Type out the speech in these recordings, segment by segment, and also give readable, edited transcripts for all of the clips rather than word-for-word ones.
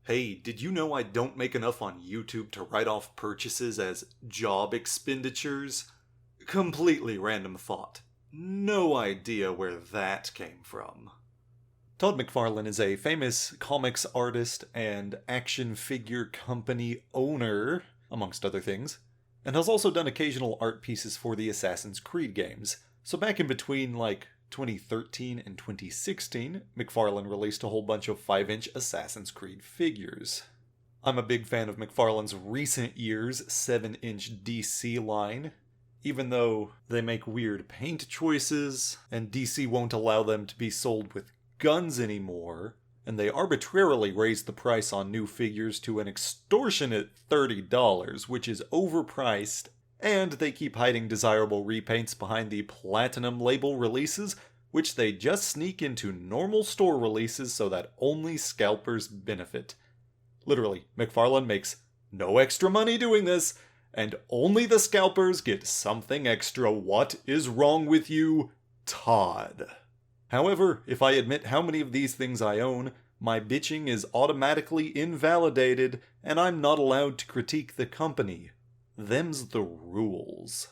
Hey, did you know I don't make enough on YouTube to write off purchases as job expenditures? Completely random thought. No idea where that came from. Todd McFarlane is a famous comics artist and action figure company owner, amongst other things, and has also done occasional art pieces for the Assassin's Creed games. So back in between, 2013 and 2016, McFarlane released a whole bunch of 5-inch Assassin's Creed figures. I'm a big fan of McFarlane's recent years 7-inch DC line, even though they make weird paint choices, and DC won't allow them to be sold with guns anymore, and they arbitrarily raised the price on new figures to an extortionate $30, which is overpriced, and they keep hiding desirable repaints behind the Platinum label releases, which they just sneak into normal store releases so that only scalpers benefit. Literally, McFarlane makes no extra money doing this, and only the scalpers get something extra. What is wrong with you, Todd? However, if I admit how many of these things I own, my bitching is automatically invalidated, and I'm not allowed to critique the company. Them's the rules.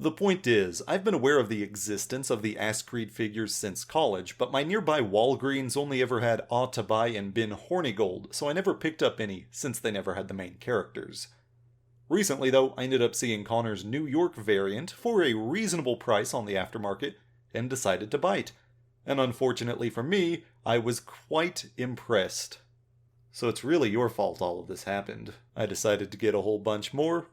The point is, I've been aware of the existence of the Ass Creed figures since college, but my nearby Walgreens only ever had Tabai and Bin Hornigold, so I never picked up any, since they never had the main characters. Recently, though, I ended up seeing Connor's New York variant for a reasonable price on the aftermarket, and decided to bite. And unfortunately for me, I was quite impressed. So it's really your fault all of this happened. I decided to get a whole bunch more,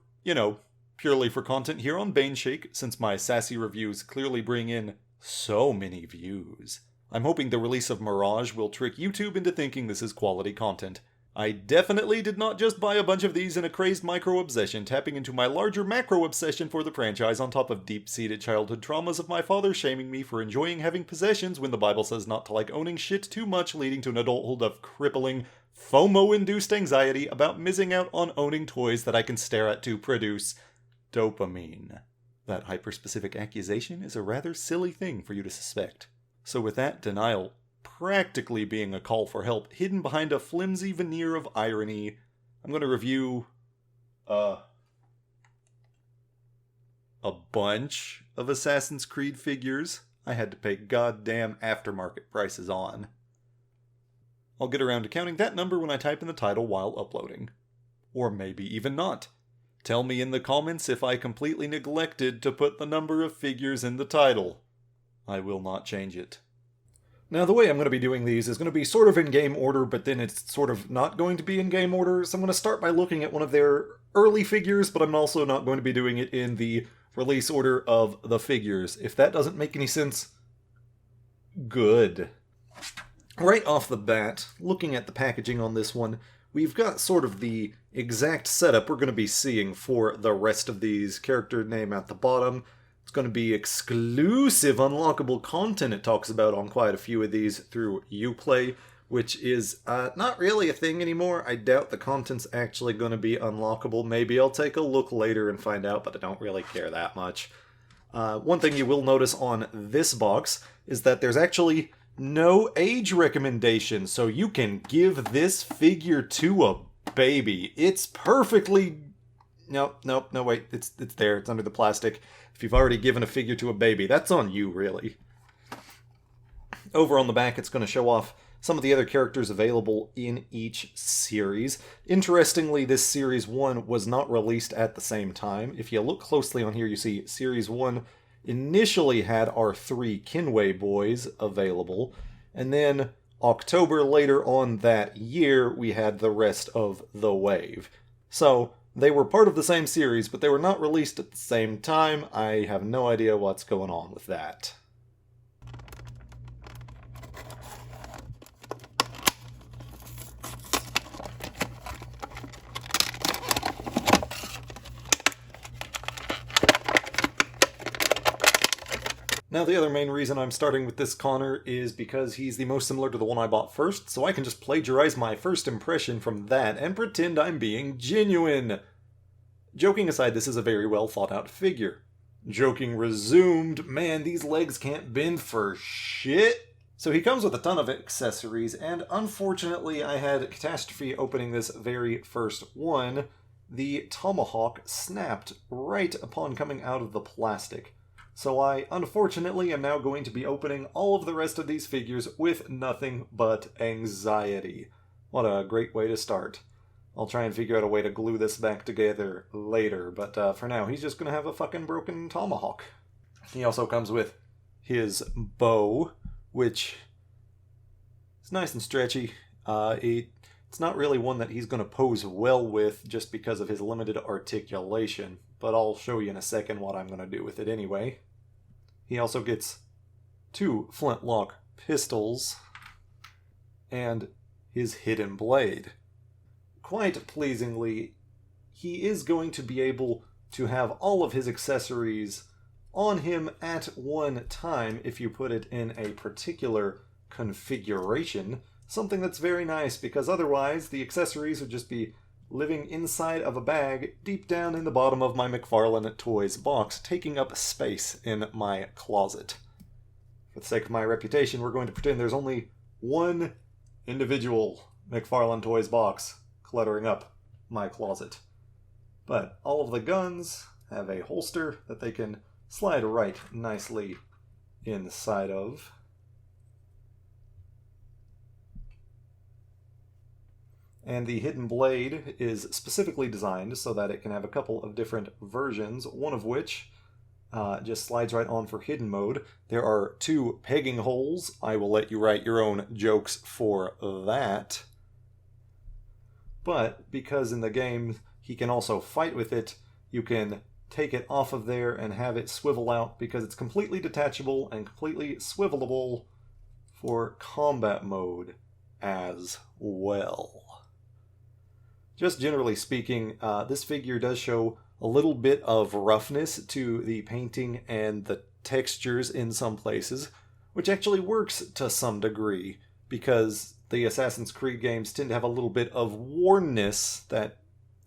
purely for content here on Baneshake, since my sassy reviews clearly bring in so many views. I'm hoping the release of Mirage will trick YouTube into thinking this is quality content. I definitely did not just buy a bunch of these in a crazed micro-obsession, tapping into my larger macro-obsession for the franchise on top of deep-seated childhood traumas of my father shaming me for enjoying having possessions when the Bible says not to like owning shit too much, leading to an adulthood of crippling, FOMO-induced anxiety about missing out on owning toys that I can stare at to produce dopamine. That hyper-specific accusation is a rather silly thing for you to suspect. So with that denial practically being a call for help hidden behind a flimsy veneer of irony, I'm going to review a bunch of Assassin's Creed figures I had to pay goddamn aftermarket prices on. I'll get around to counting that number when I type in the title while uploading. Or maybe even not. Tell me in the comments if I completely neglected to put the number of figures in the title. I will not change it. Now, the way I'm going to be doing these is going to be sort of in game order, but then it's sort of not going to be in game order. So I'm going to start by looking at one of their early figures, but I'm also not going to be doing it in the release order of the figures. If that doesn't make any sense, good. Right off the bat, looking at the packaging on this one, we've got sort of the exact setup we're going to be seeing for the rest of these. Character name at the bottom. It's going to be exclusive unlockable content it talks about on quite a few of these through Uplay, which is not really a thing anymore. I doubt the content's actually going to be unlockable. Maybe I'll take a look later and find out, but I don't really care that much. One thing you will notice on this box is that there's actually no age recommendation, so you can give this figure to a baby. It's perfectly... No, wait, it's there. It's under the plastic. If you've already given a figure to a baby, that's on you, really. Over on the back, it's going to show off some of the other characters available in each series. Interestingly, this Series 1 was not released at the same time. If you look closely on here, you see Series 1 initially had our 3 Kenway boys available, and then October later on that year, we had the rest of the wave. So they were part of the same series, but they were not released at the same time. I have no idea what's going on with that. Now, the other main reason I'm starting with this Connor is because he's the most similar to the one I bought first, so I can just plagiarize my first impression from that and pretend I'm being genuine. Joking aside, this is a very well thought out figure. Joking resumed, man, these legs can't bend for shit. So he comes with a ton of accessories, and unfortunately I had catastrophe opening this very first one. The tomahawk snapped right upon coming out of the plastic. So I, unfortunately, am now going to be opening all of the rest of these figures with nothing but anxiety. What a great way to start. I'll try and figure out a way to glue this back together later, but for now, he's just going to have a fucking broken tomahawk. He also comes with his bow, which is nice and stretchy. It's not really one that he's going to pose well with just because of his limited articulation, but I'll show you in a second what I'm going to do with it anyway. He also gets 2 flintlock pistols and his hidden blade. Quite pleasingly, he is going to be able to have all of his accessories on him at one time if you put it in a particular configuration, something that's very nice because otherwise the accessories would just be living inside of a bag deep down in the bottom of my McFarlane Toys box, taking up space in my closet. For the sake of my reputation, we're going to pretend there's only one individual McFarlane Toys box cluttering up my closet. But all of the guns have a holster that they can slide right nicely inside of. And the hidden blade is specifically designed so that it can have a couple of different versions, one of which just slides right on for hidden mode. There are 2 pegging holes. I will let you write your own jokes for that. But because in the game he can also fight with it, you can take it off of there and have it swivel out because it's completely detachable and completely swivelable for combat mode as well. Just generally speaking, this figure does show a little bit of roughness to the painting and the textures in some places, which actually works to some degree, because the Assassin's Creed games tend to have a little bit of wornness that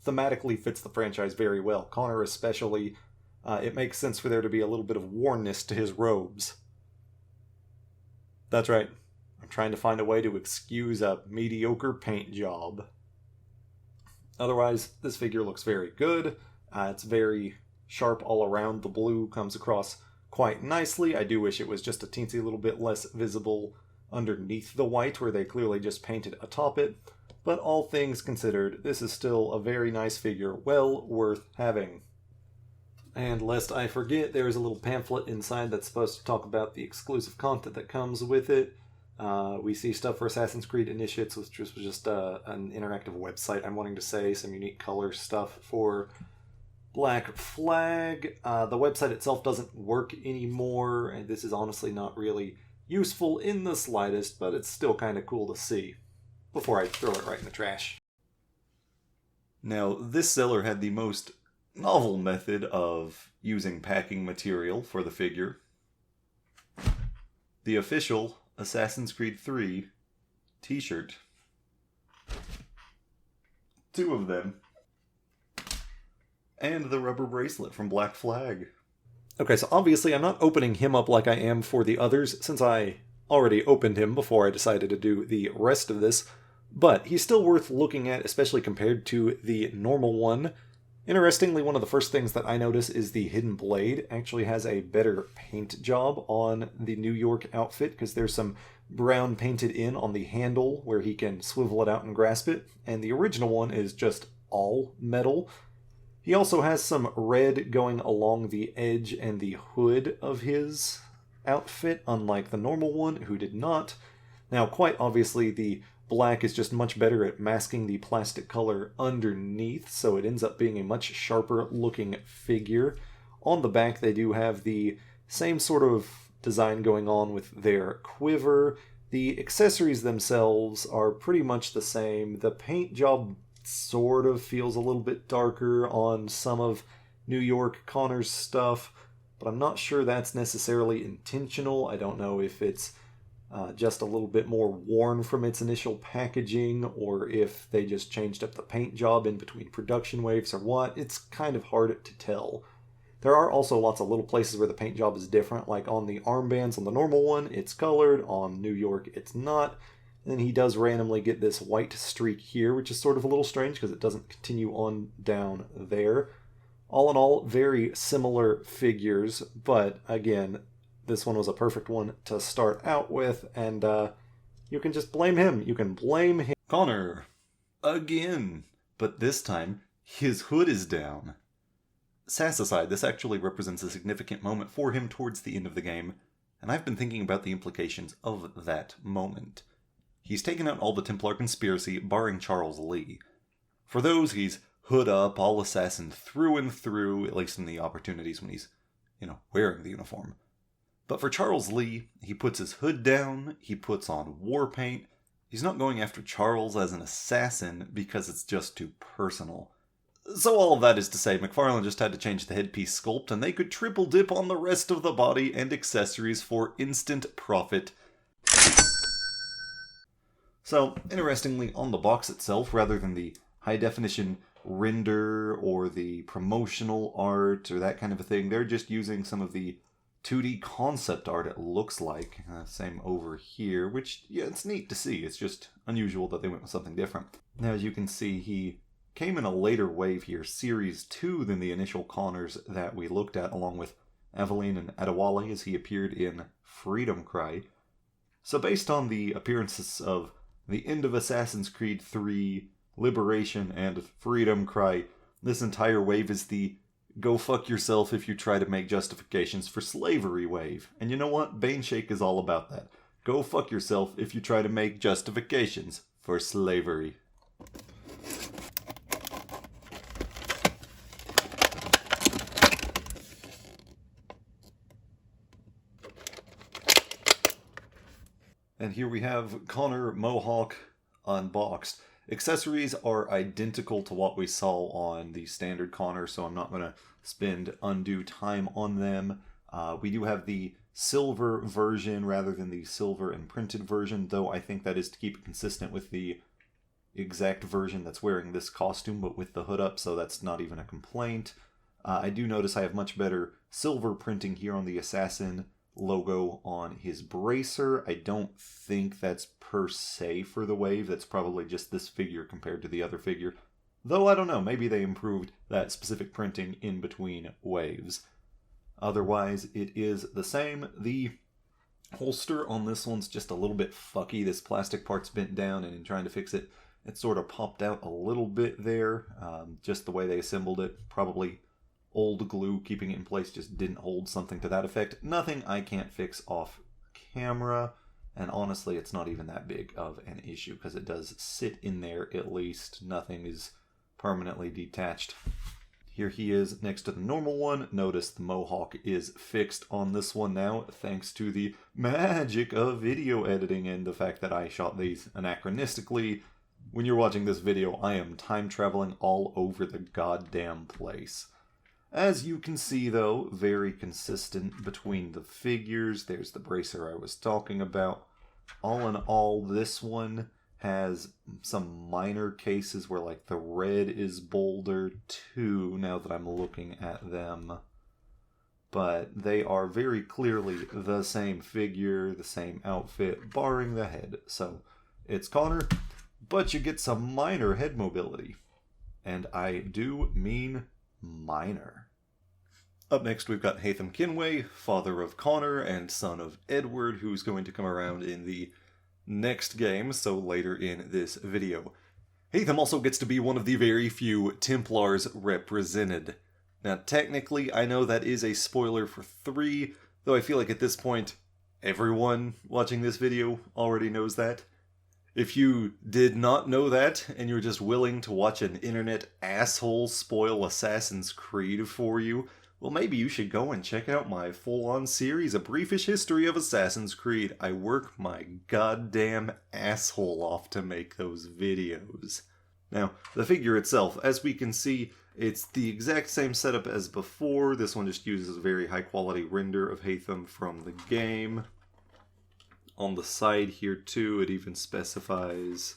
thematically fits the franchise very well. Connor especially, it makes sense for there to be a little bit of wornness to his robes. That's right, I'm trying to find a way to excuse a mediocre paint job. Otherwise, this figure looks very good. It's very sharp all around. The blue comes across quite nicely. I do wish it was just a teensy little bit less visible underneath the white, where they clearly just painted atop it. But all things considered, this is still a very nice figure, well worth having. And lest I forget, there is a little pamphlet inside that's supposed to talk about the exclusive content that comes with it. We see stuff for Assassin's Creed Initiates, which was just an interactive website, I'm wanting to say, some unique color stuff for Black Flag. The website itself doesn't work anymore, and this is honestly not really useful in the slightest, but it's still kind of cool to see before I throw it right in the trash. Now, this seller had the most novel method of using packing material for the figure. The official Assassin's Creed 3 t-shirt. 2 of them. And the rubber bracelet from Black Flag. Okay, so obviously I'm not opening him up like I am for the others, since I already opened him before I decided to do the rest of this, but he's still worth looking at, especially compared to the normal one. Interestingly, one of the first things that I notice is the hidden blade actually has a better paint job on the New York outfit, because there's some brown painted in on the handle where he can swivel it out and grasp it, and the original one is just all metal. He also has some red going along the edge and the hood of his outfit, unlike the normal one, who did not. Now, quite obviously, the black is just much better at masking the plastic color underneath, so it ends up being a much sharper looking figure. On the back, they do have the same sort of design going on with their quiver. The accessories themselves are pretty much the same. The paint job sort of feels a little bit darker on some of New York Connor's stuff, but I'm not sure that's necessarily intentional. I don't know if it's just a little bit more worn from its initial packaging, or if they just changed up the paint job in between production waves or what. It's kind of hard to tell. There are also lots of little places where the paint job is different, like on the armbands on the normal one, it's colored, on New York it's not. And then he does randomly get this white streak here, which is sort of a little strange because it doesn't continue on down there. All in all, very similar figures, but again, this one was a perfect one to start out with, and you can just blame him. You can blame him. Connor. Again. But this time, his hood is down. Sass aside, this actually represents a significant moment for him towards the end of the game, and I've been thinking about the implications of that moment. He's taken out all the Templar conspiracy, barring Charles Lee. For those, he's hood up, all assassin through and through, at least in the opportunities when he's, wearing the uniform. But for Charles Lee, he puts his hood down, he puts on war paint. He's not going after Charles as an assassin because it's just too personal. So all of that is to say, McFarlane just had to change the headpiece sculpt and they could triple dip on the rest of the body and accessories for instant profit. So, interestingly, on the box itself, rather than the high-definition render or the promotional art or that kind of a thing, they're just using some of the 2D concept art, it looks like. Same over here, which, yeah, it's neat to see. It's just unusual that they went with something different. Now, as you can see, he came in a later wave here, Series 2, than the initial Connors that we looked at, along with Aveline and Adéwalé as he appeared in Freedom Cry. So based on the appearances of the end of Assassin's Creed 3, Liberation, and Freedom Cry, this entire wave is the go fuck yourself if you try to make justifications for slavery wave. And you know what? Baneshake is all about that. Go fuck yourself if you try to make justifications for slavery. And here we have Connor Mohawk unboxed. Accessories are identical to what we saw on the standard Connor, so I'm not going to spend undue time on them. We do have the silver version rather than the silver imprinted version, though I think that is to keep it consistent with the exact version that's wearing this costume, but with the hood up, so that's not even a complaint. I do notice I have much better silver printing here on the Assassin logo on his bracer. I don't think that's per se for the wave. That's probably just this figure compared to the other figure. Though I don't know, maybe they improved that specific printing in between waves. Otherwise, it is the same. The holster on this one's just a little bit fucky. This plastic part's bent down, and in trying to fix it, it sort of popped out a little bit there. Just the way they assembled it. Probably old glue keeping it in place just didn't hold, something to that effect. Nothing I can't fix off camera, and honestly it's not even that big of an issue because it does sit in there at least. Nothing is permanently detached. Here he is next to the normal one. Notice the Mohawk is fixed on this one now thanks to the magic of video editing and the fact that I shot these anachronistically. When you're watching this video, I am time traveling all over the goddamn place. As you can see, though, very consistent between the figures. There's the bracer I was talking about. All in all, this one has some minor cases where, like, the red is bolder, too, now that I'm looking at them. But they are very clearly the same figure, the same outfit, barring the head. So, it's Connor, but you get some minor head mobility. And I do mean minor. Up next, we've got Haytham Kenway, father of Connor and son of Edward, who's going to come around in the next game, so later in this video. Haytham also gets to be one of the very few Templars represented. Now, technically, I know that is a spoiler for 3, though I feel like at this point, everyone watching this video already knows that. If you did not know that, and you're just willing to watch an internet asshole spoil Assassin's Creed for you, well, maybe you should go and check out my full-on series, A Briefish History of Assassin's Creed. I work my goddamn asshole off to make those videos. Now, the figure itself, as we can see, it's the exact same setup as before. This one just uses a very high-quality render of Haytham from the game. On the side here, too, it even specifies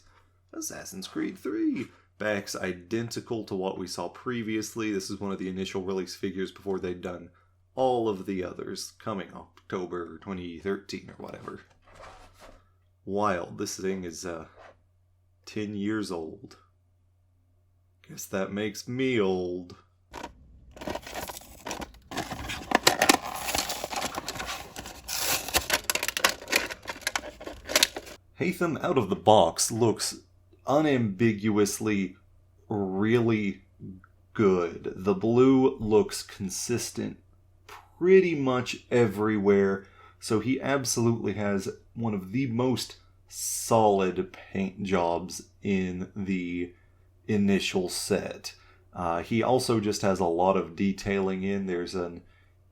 Assassin's Creed 3. Back's identical to what we saw previously. This is one of the initial release figures before they'd done all of the others, coming October 2013 or whatever. Wild. This thing is 10 years old. Guess that makes me old. Haytham out of the box looks unambiguously really good. The blue looks consistent pretty much everywhere, so he absolutely has one of the most solid paint jobs in the initial set. He also just has a lot of detailing in. There's an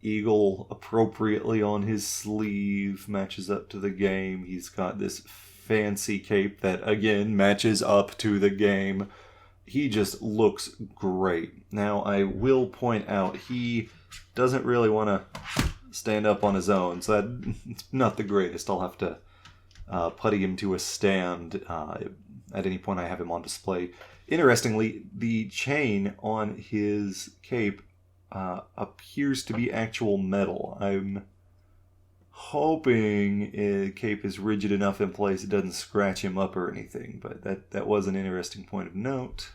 eagle appropriately on his sleeve, matches up to the game. He's got this fancy cape that, again, matches up to the game. He just looks great. Now, I will point out, he doesn't really want to stand up on his own, so it's not the greatest. I'll have to putty him to a stand at any point I have him on display. Interestingly, the chain on his cape appears to be actual metal. I'm hoping the cape is rigid enough in place it doesn't scratch him up or anything, but that was an interesting point of note.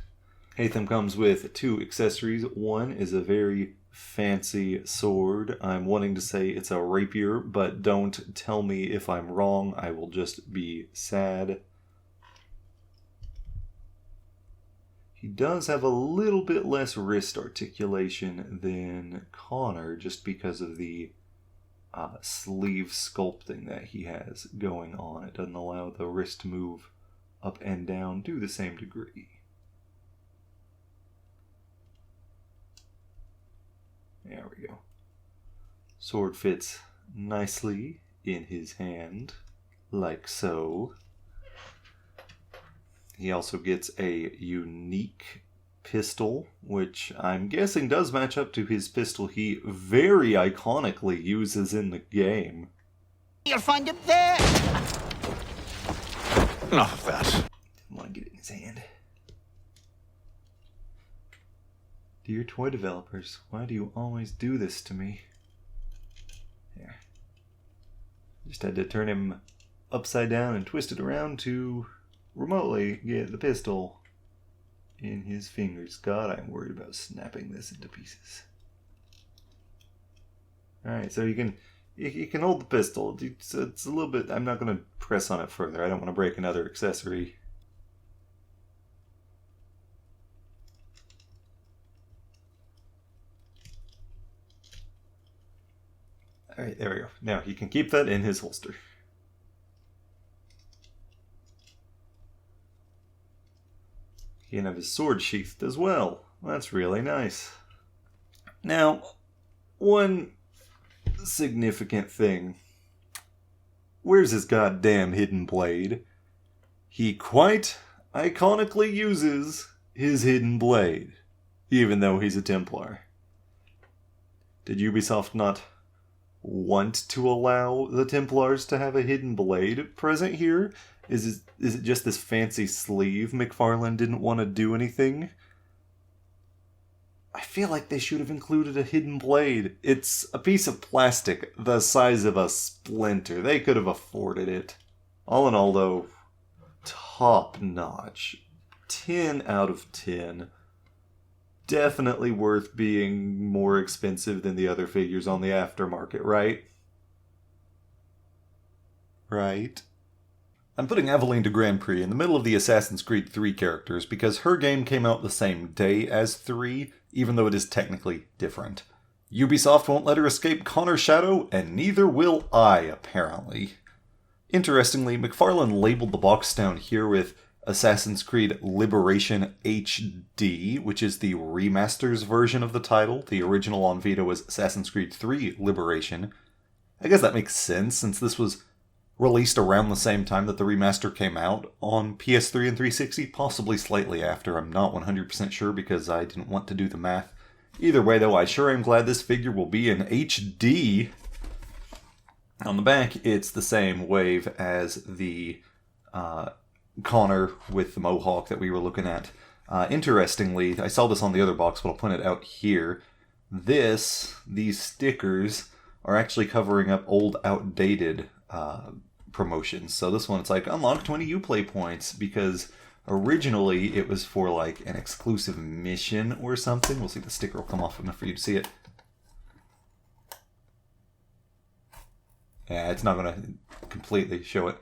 Haytham comes with 2 accessories. One is a very fancy sword. I'm wanting to say it's a rapier, but don't tell me if I'm wrong. I will just be sad. He does have a little bit less wrist articulation than Connor, just because of the sleeve sculpting that he has going on. It doesn't allow the wrist to move up and down to the same degree. There we go. Sword fits nicely in his hand, like so. He also gets a unique pistol, which I'm guessing does match up to his pistol he very iconically uses in the game. You'll find it there! Enough of that. Didn't want to get it in his hand. Dear toy developers, why do you always do this to me? There. Just had to turn him upside down and twist it around to remotely get the pistol in his fingers. God, I'm worried about snapping this into pieces. Alright, so you can hold the pistol. It's a little bit... I'm not going to press on it further. I don't want to break another accessory. Alright, there we go. Now he can keep that in his holster. He can have his sword sheathed as well. That's really nice. Now, one significant thing. Where's his goddamn hidden blade? He quite iconically uses his hidden blade, even though he's a Templar. Did Ubisoft not want to allow the Templars to have a hidden blade present here? Is it just this fancy sleeve McFarlane didn't want to do anything? I feel like they should have included a hidden blade. It's a piece of plastic the size of a splinter. They could have afforded it. All in all, though, top notch. 10 out of 10. Definitely worth being more expensive than the other figures on the aftermarket, right? Right? I'm putting Aveline de Grandpré in the middle of the Assassin's Creed 3 characters because her game came out the same day as 3, even though it is technically different. Ubisoft won't let her escape Connor's shadow, and neither will I, apparently. Interestingly, McFarlane labeled the box down here with Assassin's Creed Liberation HD, which is the remaster's version of the title. The original on Vita was Assassin's Creed 3 Liberation. I guess that makes sense, since this was released around the same time that the remaster came out on PS3 and 360, possibly slightly after. I'm not 100% sure because I didn't want to do the math. Either way, though, I sure am glad this figure will be in HD. On the back, it's the same wave as the Connor with the Mohawk that we were looking at. Interestingly, I saw this on the other box, but I'll point it out here. These stickers are actually covering up old, outdated promotions. So this one, it's like, unlock 20 Uplay points, because originally it was for like an exclusive mission or something. We'll see if the sticker will come off enough for you to see it. Yeah, it's not going to completely show it.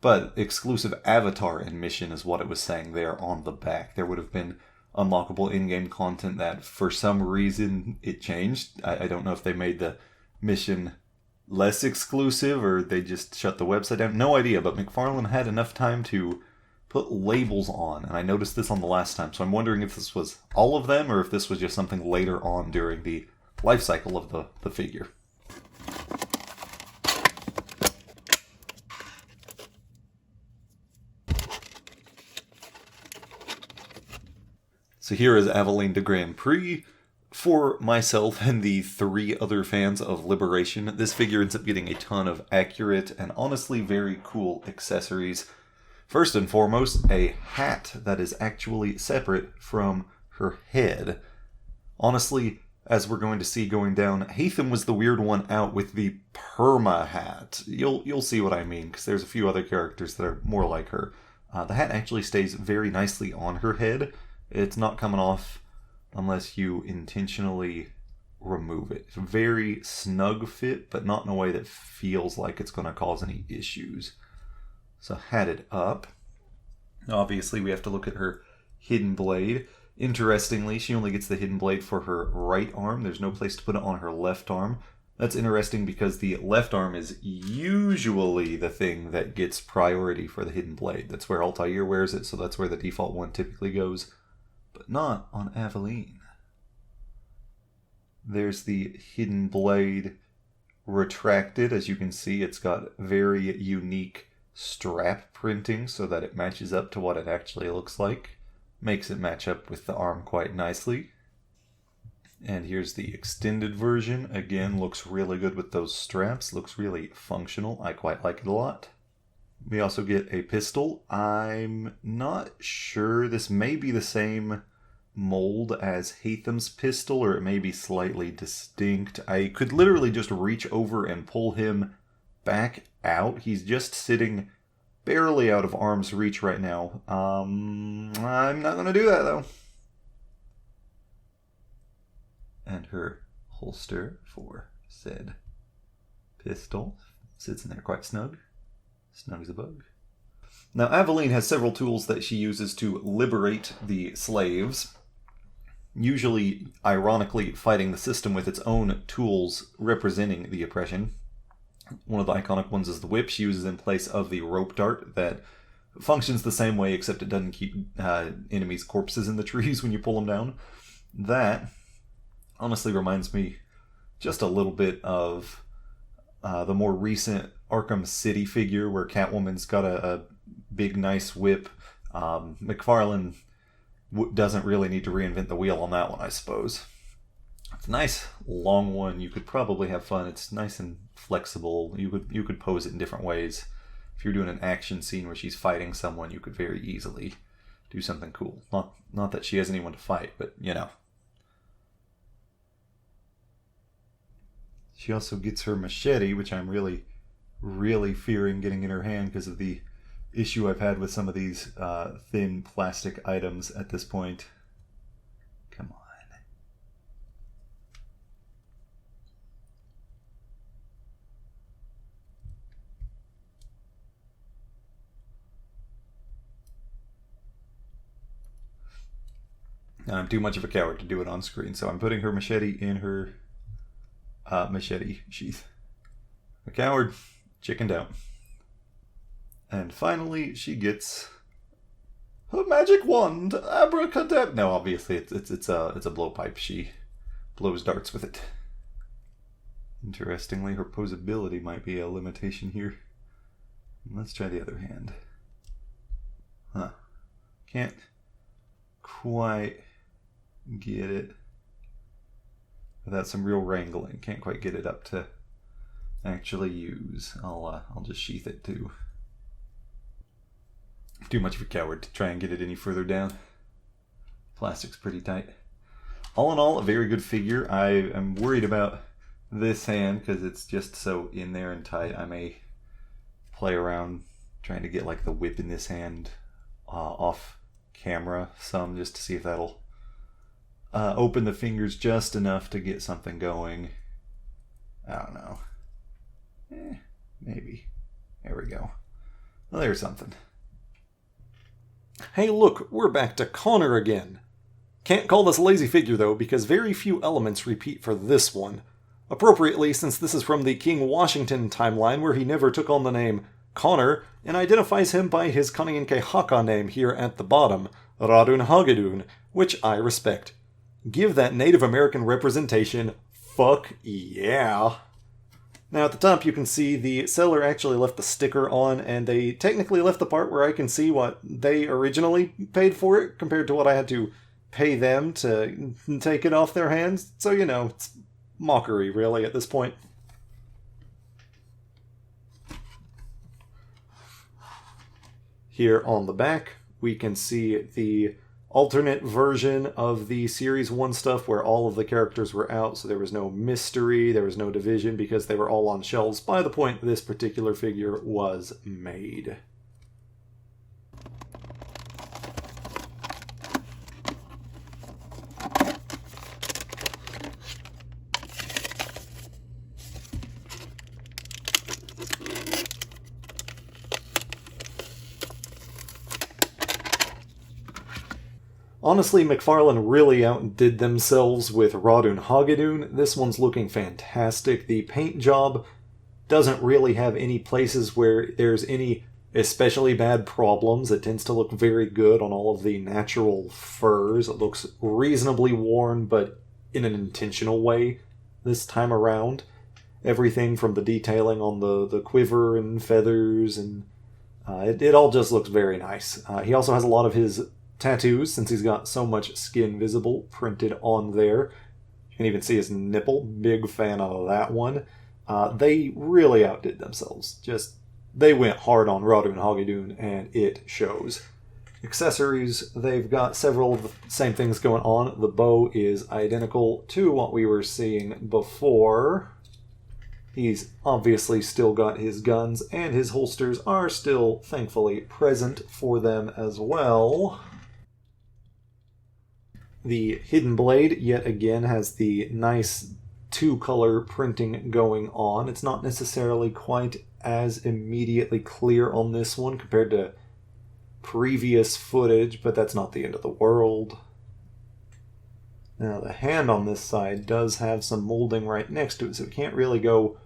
But exclusive avatar and mission is what it was saying there on the back. There would have been unlockable in-game content that for some reason it changed. I don't know if they made the mission less exclusive or they just shut the website down. No idea, but McFarlane had enough time to put labels on, and I noticed this on the last time, so I'm wondering if this was all of them or if this was just something later on during the life cycle of the figure. So here is Aveline de Grandpré. For myself and the 3 other fans of Liberation, this figure ends up getting a ton of accurate and honestly very cool accessories. First and foremost, a hat that is actually separate from her head. Honestly, as we're going to see going down, Haytham was the weird one out with the perma hat. You'll see what I mean, because there's a few other characters that are more like her. The hat actually stays very nicely on her head. It's not coming off unless you intentionally remove it. It's a very snug fit, but not in a way that feels like it's going to cause any issues. So hatted up. Obviously, we have to look at her hidden blade. Interestingly, she only gets the hidden blade for her right arm. There's no place to put it on her left arm. That's interesting because the left arm is usually the thing that gets priority for the hidden blade. That's where Altaïr wears it, so that's where the default one typically goes. But not on Aveline. There's the hidden blade retracted. As you can see, it's got very unique strap printing so that it matches up to what it actually looks like. Makes it match up with the arm quite nicely. And here's the extended version. Again, looks really good with those straps. Looks really functional. I quite like it a lot. We also get a pistol. I'm not sure. This may be the same mold as Haytham's pistol, or it may be slightly distinct. I could literally just reach over and pull him back out. He's just sitting barely out of arm's reach right now. I'm not going to do that, though. And her holster for said pistol sits in there quite snug. Snug as a bug. Now, Aveline has several tools that she uses to liberate the slaves, usually, ironically, fighting the system with its own tools representing the oppression. One of the iconic ones is the whip she uses in place of the rope dart that functions the same way, except it doesn't keep enemies' corpses in the trees when you pull them down. That honestly reminds me just a little bit of the more recent Arkham City figure where Catwoman's got a big, nice whip. McFarlane doesn't really need to reinvent the wheel on that one, I suppose. It's a nice, long one. You could probably have fun. It's nice and flexible. You could pose it in different ways. If you're doing an action scene where she's fighting someone, you could very easily do something cool. Not that she has anyone to fight, but, you know. She also gets her machete, which I'm really, really fearing getting in her hand because of the issue I've had with some of these thin plastic items at this point. Come on. I'm too much of a coward to do it on screen, so I'm putting her machete in her machete sheath. A coward, chickened out. And finally, she gets her magic wand, abracadabra. No, obviously it's a blowpipe. She blows darts with it. Interestingly, her posability might be a limitation here. Let's try the other hand. Huh? Can't quite get it without some real wrangling. Can't quite get it up to actually use. I'll just sheath it too. Too much of a coward to try and get it any further down. Plastic's pretty tight. All in all, a very good figure. I am worried about this hand because it's just so in there and tight. I may play around trying to get like the whip in this hand off camera some, just to see if that'll open the fingers just enough to get something going. I don't know. Maybe. There we go. Well, there's something. Hey look, we're back to Connor again. Can't call this a lazy figure though, because very few elements repeat for this one. Appropriately, since this is from the King Washington timeline where he never took on the name Connor, and identifies him by his Ratonhnhaké Haka name here at the bottom, Ratonhnhaké, which I respect. Give that Native American representation, fuck yeah. Now at the top you can see the seller actually left the sticker on, and they technically left the part where I can see what they originally paid for it compared to what I had to pay them to take it off their hands. So, you know, it's mockery really at this point. Here on the back we can see the alternate version of the Series 1 stuff where all of the characters were out, so there was no mystery, there was no division, because they were all on shelves by the point this particular figure was made. Honestly, McFarlane really outdid themselves with Ratonhnhaké. This one's looking fantastic. The paint job doesn't really have any places where there's any especially bad problems. It tends to look very good on all of the natural furs. It looks reasonably worn, but in an intentional way this time around. Everything from the detailing on the quiver and feathers, and it all just looks very nice. He also has a lot of his tattoos, since he's got so much skin visible, printed on there. You can even see his nipple. Big fan of that one. They really outdid themselves. They went hard on Ratonhnhaké, and it shows. Accessories, they've got several of the same things going on. The bow is identical to what we were seeing before. He's obviously still got his guns, and his holsters are still, thankfully, present for them as well. The hidden blade, yet again, has the nice two-color printing going on. It's not necessarily quite as immediately clear on this one compared to previous footage, but that's not the end of the world. Now, the hand on this side does have some molding right next to it, so it can't really go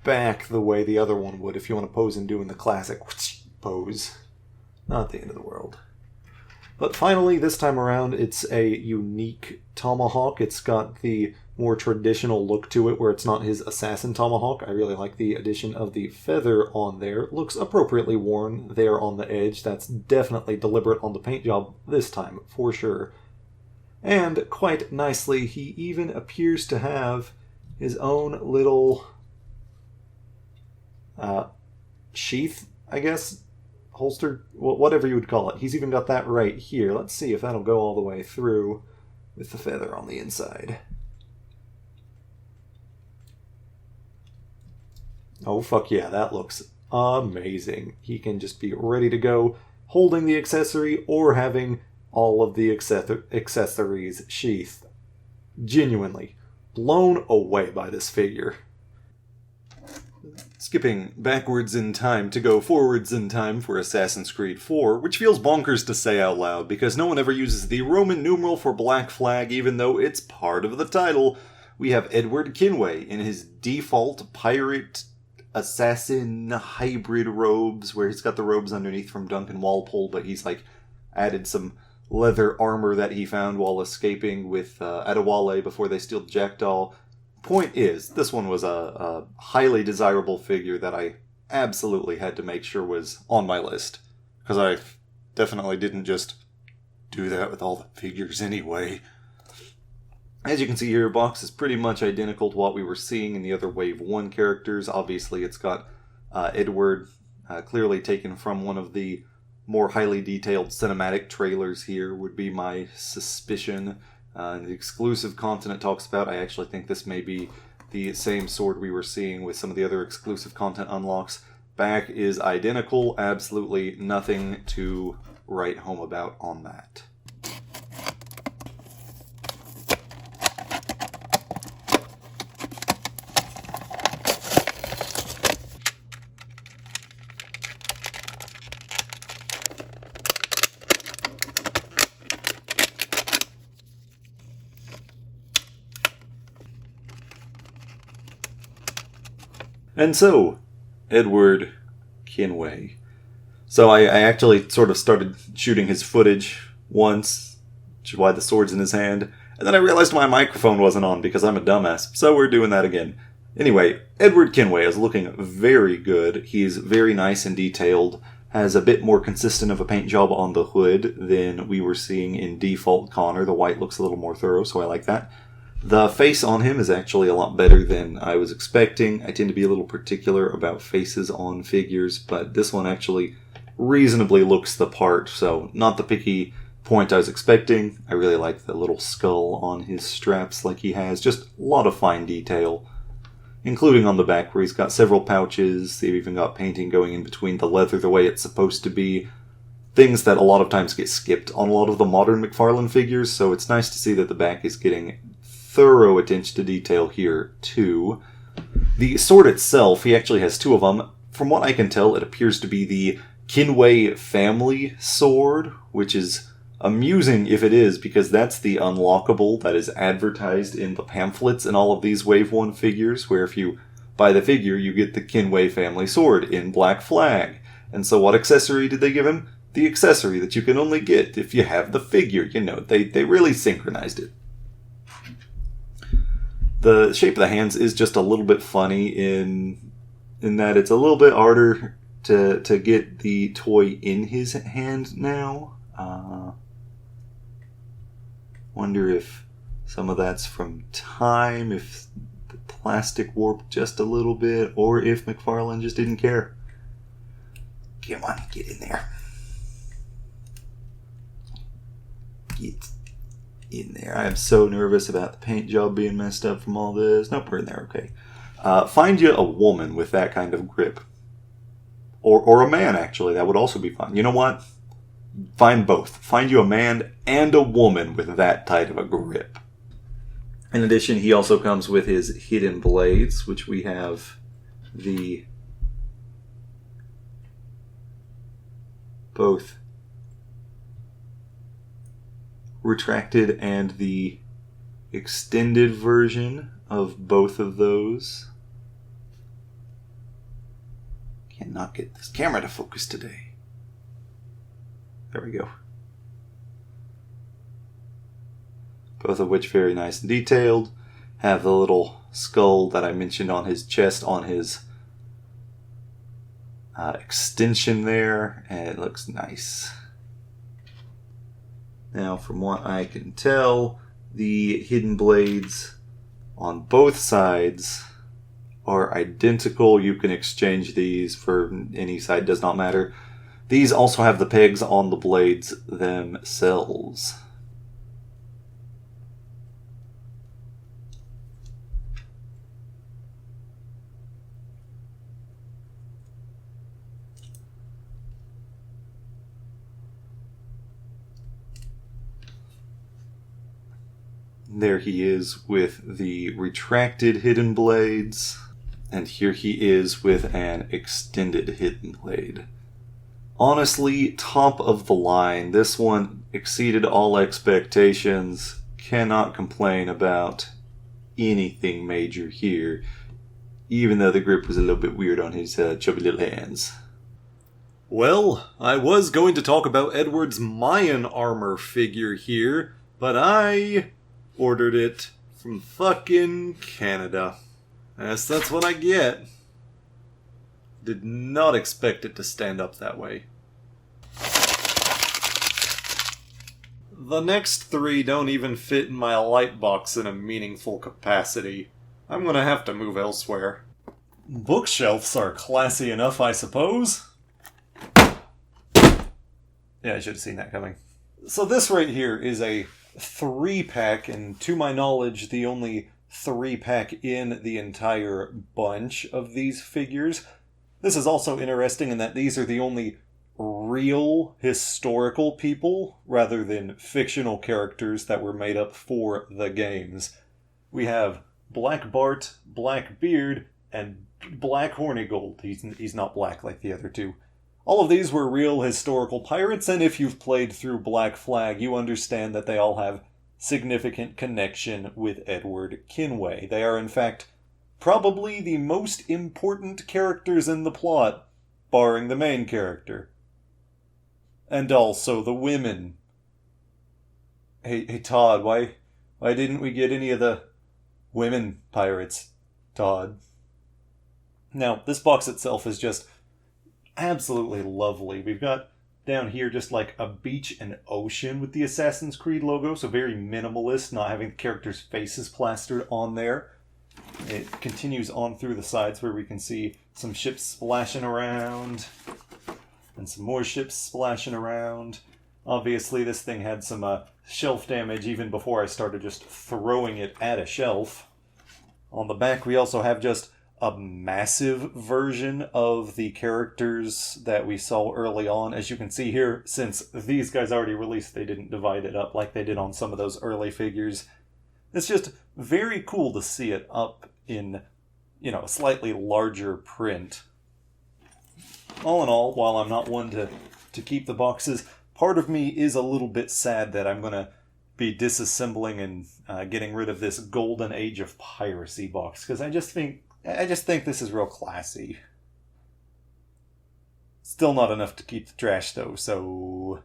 back the way the other one would if you want to pose in doing the classic pose. Not the end of the world. But finally, this time around, it's a unique tomahawk. It's got the more traditional look to it, where it's not his assassin tomahawk. I really like the addition of the feather on there. It looks appropriately worn there on the edge. That's definitely deliberate on the paint job this time, for sure. And quite nicely, he even appears to have his own little sheath, I guess? Holster? Whatever you would call it. He's even got that right here. Let's see if that'll go all the way through with the feather on the inside. Oh, fuck yeah, that looks amazing. He can just be ready to go, holding the accessory or having all of the accessories sheathed. Genuinely blown away by this figure. Skipping backwards in time to go forwards in time for Assassin's Creed 4, which feels bonkers to say out loud because no one ever uses the Roman numeral for Black Flag even though it's part of the title. We have Edward Kenway in his default pirate assassin hybrid robes, where he's got the robes underneath from Duncan Walpole, but he's like added some leather armor that he found while escaping with Adéwalé before they steal the Jackdaw. Point is, this one was a highly desirable figure that I absolutely had to make sure was on my list, because I definitely didn't just do that with all the figures anyway. As you can see here, box is pretty much identical to what we were seeing in the other Wave 1 characters. Obviously, it's got Edward clearly taken from one of the more highly detailed cinematic trailers here, would be my suspicion. The exclusive content it talks about, I actually think this may be the same sword we were seeing with some of the other exclusive content unlocks. Back is identical, absolutely nothing to write home about on that. And so, Edward Kenway. So I actually sort of started shooting his footage once, which is why the sword's in his hand, and then I realized my microphone wasn't on because I'm a dumbass, so we're doing that again. Anyway, Edward Kenway is looking very good. He's very nice and detailed, has a bit more consistent of a paint job on the hood than we were seeing in Default Connor. The white looks a little more thorough, so I like that. The face on him is actually a lot better than I was expecting. I tend to be a little particular about faces on figures, but this one actually reasonably looks the part, so not the picky point I was expecting. I really like the little skull on his straps like he has. Just a lot of fine detail, including on the back where he's got several pouches. They've even got painting going in between the leather the way it's supposed to be. Things that a lot of times get skipped on a lot of the modern McFarlane figures, so it's nice to see that the back is getting thorough attention to detail here, too. The sword itself, he actually has two of them. From what I can tell, it appears to be the Kenway family sword, which is amusing if it is, because that's the unlockable that is advertised in the pamphlets in all of these Wave 1 figures, where if you buy the figure, you get the Kenway family sword in black flag. And so what accessory did they give him? The accessory that you can only get if you have the figure. You know, they really synchronized it. The shape of the hands is just a little bit funny in that it's a little bit harder to get the toy in his hand now. Wonder if some of that's from time, if the plastic warped just a little bit, or if McFarlane just didn't care. Come on, get in there. Get in there. I am so nervous about the paint job being messed up from all this. Nope, we're in there, okay. Find you a woman with that kind of grip. Or a man, actually. That would also be fun. You know what? Find both. Find you a man and a woman with that tight of a grip. In addition, he also comes with his hidden blades, which we have the both retracted and the extended version of both of those. Cannot get this camera to focus today. There we go. Both of which very nice and detailed. Have the little skull that I mentioned on his chest, on his extension there, and it looks nice. Now, from what I can tell, the hidden blades on both sides are identical. You can exchange these for any side, does not matter. These also have the pegs on the blades themselves. There he is with the retracted hidden blades, and here he is with an extended hidden blade. Honestly, top of the line. This one exceeded all expectations. Cannot complain about anything major here, even though the grip was a little bit weird on his chubby little hands. Well, I was going to talk about Edward's Mayan armor figure here, but I ordered it from fucking Canada. Yes, that's what I get. Did not expect it to stand up that way. The next three don't even fit in my light box in a meaningful capacity. I'm gonna have to move elsewhere. Bookshelves are classy enough, I suppose. Yeah, I should have seen that coming. So this right here is a 3-pack, and to my knowledge, the only 3-pack in the entire bunch of these figures. This is also interesting in that these are the only real historical people, rather than fictional characters that were made up for the games. We have Black Bart, Blackbeard, and Black Hornigold. He's not black like the other two. All of these were real historical pirates, and if you've played through Black Flag, you understand that they all have significant connection with Edward Kenway. They are, in fact, probably the most important characters in the plot, barring the main character. And also the women. Hey Todd, why didn't we get any of the women pirates, Todd? Now, this box itself is just absolutely lovely. We've got down here just like a beach and ocean with the Assassin's Creed logo, so very minimalist, not having the characters' faces plastered on there. It continues on through the sides where we can see some ships splashing around and some more ships splashing around. Obviously, this thing had some shelf damage even before I started just throwing it at a shelf. On the back, we also have just a massive version of the characters that we saw early on. As you can see here, since these guys already released, they didn't divide it up like they did on some of those early figures. It's just very cool to see it up in, a slightly larger print. All in all, while I'm not one to keep the boxes, part of me is a little bit sad that I'm going to be disassembling and getting rid of this Golden Age of Piracy box, because I just think this is real classy. Still not enough to keep the trash, though, so...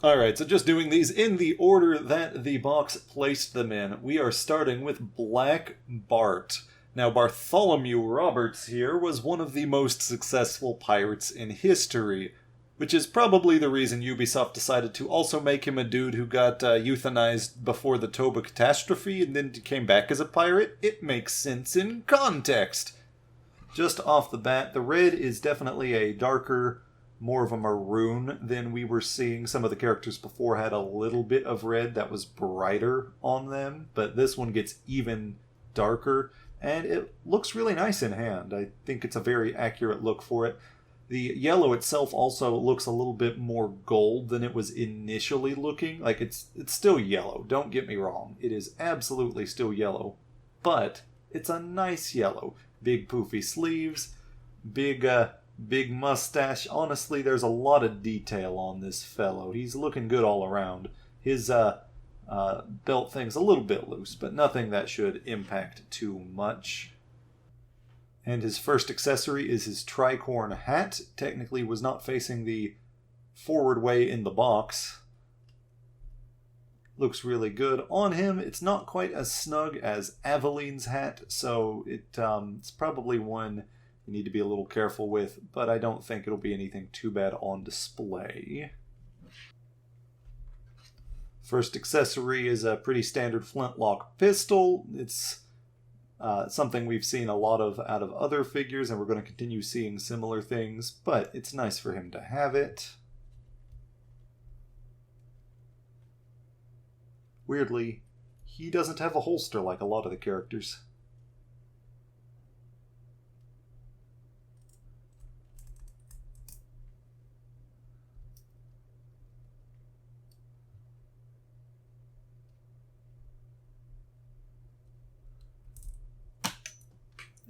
Alright, so just doing these in the order that the box placed them in. We are starting with Black Bart. Now, Bartholomew Roberts here was one of the most successful pirates in history, which is probably the reason Ubisoft decided to also make him a dude who got euthanized before the Toba catastrophe and then came back as a pirate. It makes sense in context. Just off the bat, the red is definitely a darker, more of a maroon than we were seeing. Some of the characters before had a little bit of red that was brighter on them, but this one gets even darker, and it looks really nice in hand. I think it's a very accurate look for it. The yellow itself also looks a little bit more gold than it was initially looking. Like, it's still yellow, don't get me wrong. It is absolutely still yellow, but it's a nice yellow. Big poofy sleeves, big mustache. Honestly, there's a lot of detail on this fellow. He's looking good all around. His belt thing's a little bit loose, but nothing that should impact too much. And his first accessory is his tricorn hat. Technically was not facing the forward way in the box. Looks really good on him. It's not quite as snug as Aveline's hat, so it's probably one you need to be a little careful with, but I don't think it'll be anything too bad on display. First accessory is a pretty standard flintlock pistol. It's something we've seen a lot of out of other figures, and we're going to continue seeing similar things, but it's nice for him to have it. Weirdly, he doesn't have a holster like a lot of the characters.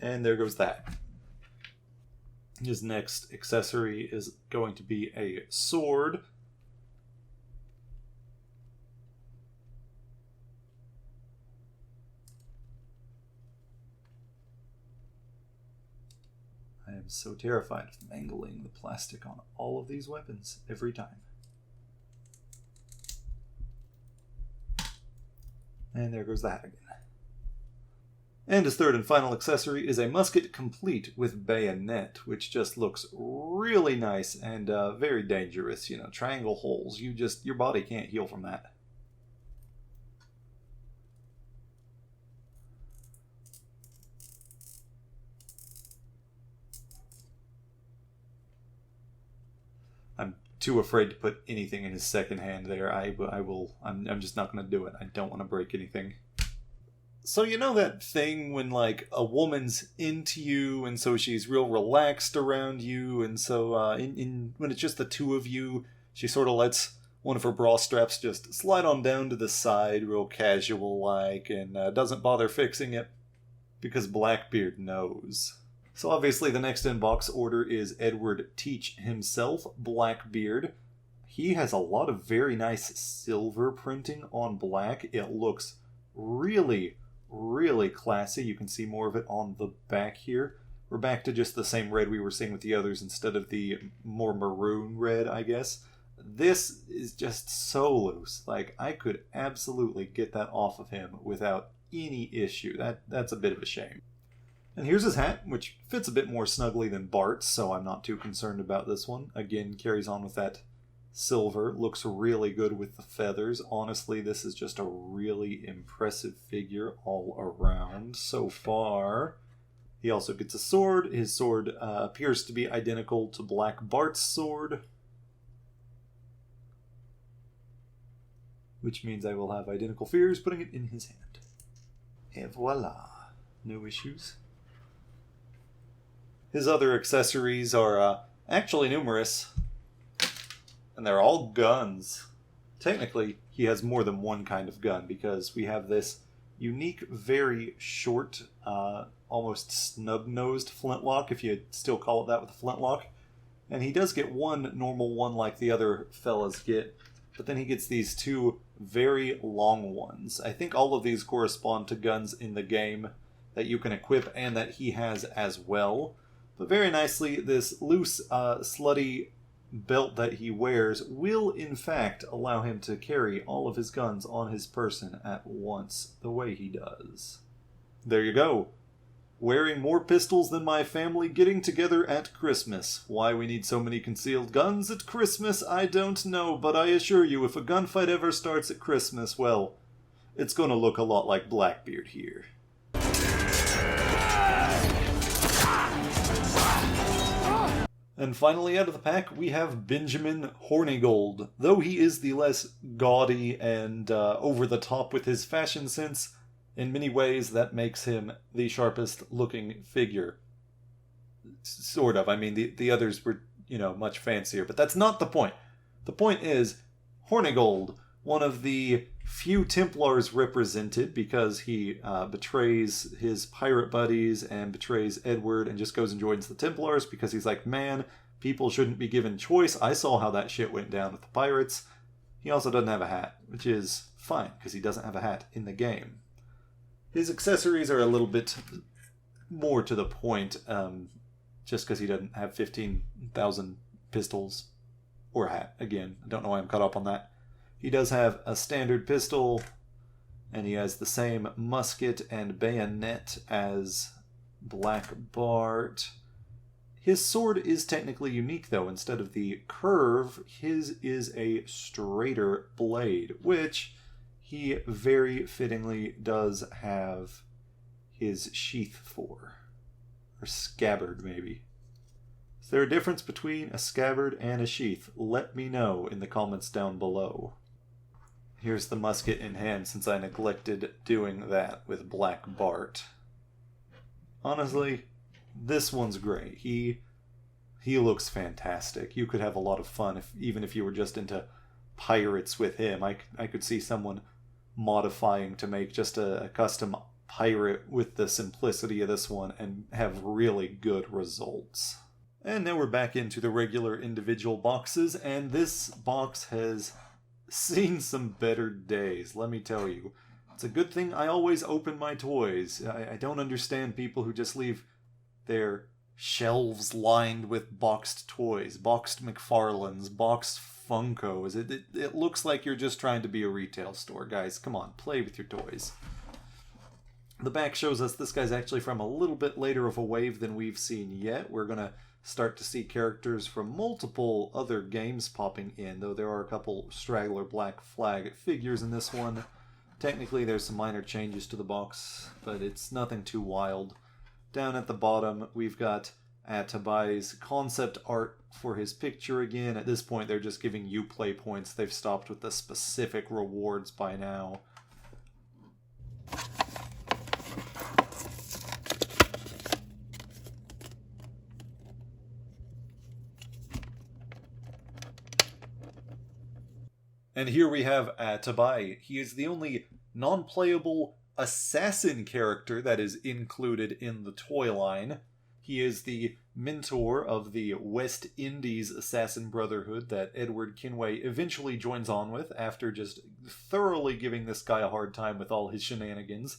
And there goes that. His next accessory is going to be a sword. I am so terrified of mangling the plastic on all of these weapons every time. And there goes the hat again. And his third and final accessory is a musket complete with bayonet, which just looks really nice and very dangerous. You know, triangle holes. Your body can't heal from that. I'm too afraid to put anything in his second hand there. I'm just not going to do it. I don't want to break anything. So you know that thing when, like, a woman's into you, and so she's real relaxed around you, and so when it's just the two of you, she sort of lets one of her bra straps just slide on down to the side, real casual-like, and doesn't bother fixing it, because Blackbeard knows. So obviously the next in-box order is Edward Teach himself, Blackbeard. He has a lot of very nice silver printing on black. It looks really classy. You can see more of it on the back here. We're back to just the same red we were seeing with the others instead of the more maroon red, I guess. This is just so loose. Like, I could absolutely get that off of him without any issue. That's a bit of a shame. And here's his hat, which fits a bit more snugly than Bart's, so I'm not too concerned about this one. Again, carries on with that silver. Looks really good with the feathers. Honestly, this is just a really impressive figure all around so far. He also gets a sword. His sword appears to be identical to Black Bart's sword, which means I will have identical fears putting it in his hand. Et voila. No issues. His other accessories are actually numerous, and they're all guns. Technically, he has more than one kind of gun, because we have this unique, very short, almost snub-nosed flintlock, if you still call it that with a flintlock. And he does get one normal one like the other fellas get, but then he gets these two very long ones. I think all of these correspond to guns in the game that you can equip and that he has as well. But very nicely, this loose, slutty belt that he wears will, in fact, allow him to carry all of his guns on his person at once, the way he does. There you go. Wearing more pistols than my family getting together at Christmas. Why we need so many concealed guns at Christmas, I don't know, but I assure you, if a gunfight ever starts at Christmas, well, it's gonna look a lot like Blackbeard here. And finally, out of the pack, we have Benjamin Hornigold. Though he is the less gaudy and over-the-top with his fashion sense, in many ways that makes him the sharpest-looking figure. Sort of. I mean, the others were, much fancier, but that's not the point. The point is, Hornigold, one of the few Templars represented, because he betrays his pirate buddies and betrays Edward and just goes and joins the Templars because he's like, man, people shouldn't be given choice. I saw how that shit went down with the pirates. He also doesn't have a hat, which is fine because he doesn't have a hat in the game. His accessories are a little bit more to the point, just because he doesn't have 15,000 pistols or a hat. Again, I don't know why I'm caught up on that. He does have a standard pistol, and he has the same musket and bayonet as Black Bart. His sword is technically unique, though. Instead of the curve, his is a straighter blade, which he very fittingly does have his sheath for. Or scabbard, maybe. Is there a difference between a scabbard and a sheath? Let me know in the comments down below. Here's the musket in hand, since I neglected doing that with Black Bart. Honestly, this one's great. He looks fantastic. You could have a lot of fun, even if you were just into pirates with him. I could see someone modifying to make just a custom pirate with the simplicity of this one and have really good results. And now we're back into the regular individual boxes, and this box has seen some better days, let me tell you. It's a good thing I always open my toys. I don't understand people who just leave their shelves lined with boxed toys, boxed McFarlanes, boxed Funkos. It looks like you're just trying to be a retail store, guys. Come on, play with your toys. The back shows us this guy's actually from a little bit later of a wave than we've seen yet. We're going to start to see characters from multiple other games popping in, though there are a couple straggler Black Flag figures in this one. Technically, there's some minor changes to the box, but it's nothing too wild. Down at the bottom, we've got Tabai's concept art for his picture again. At this point, they're just giving you play points. They've stopped with the specific rewards by now. And here we have Tabai. He is the only non-playable assassin character that is included in the toy line. He is the mentor of the West Indies Assassin Brotherhood that Edward Kenway eventually joins on with after just thoroughly giving this guy a hard time with all his shenanigans.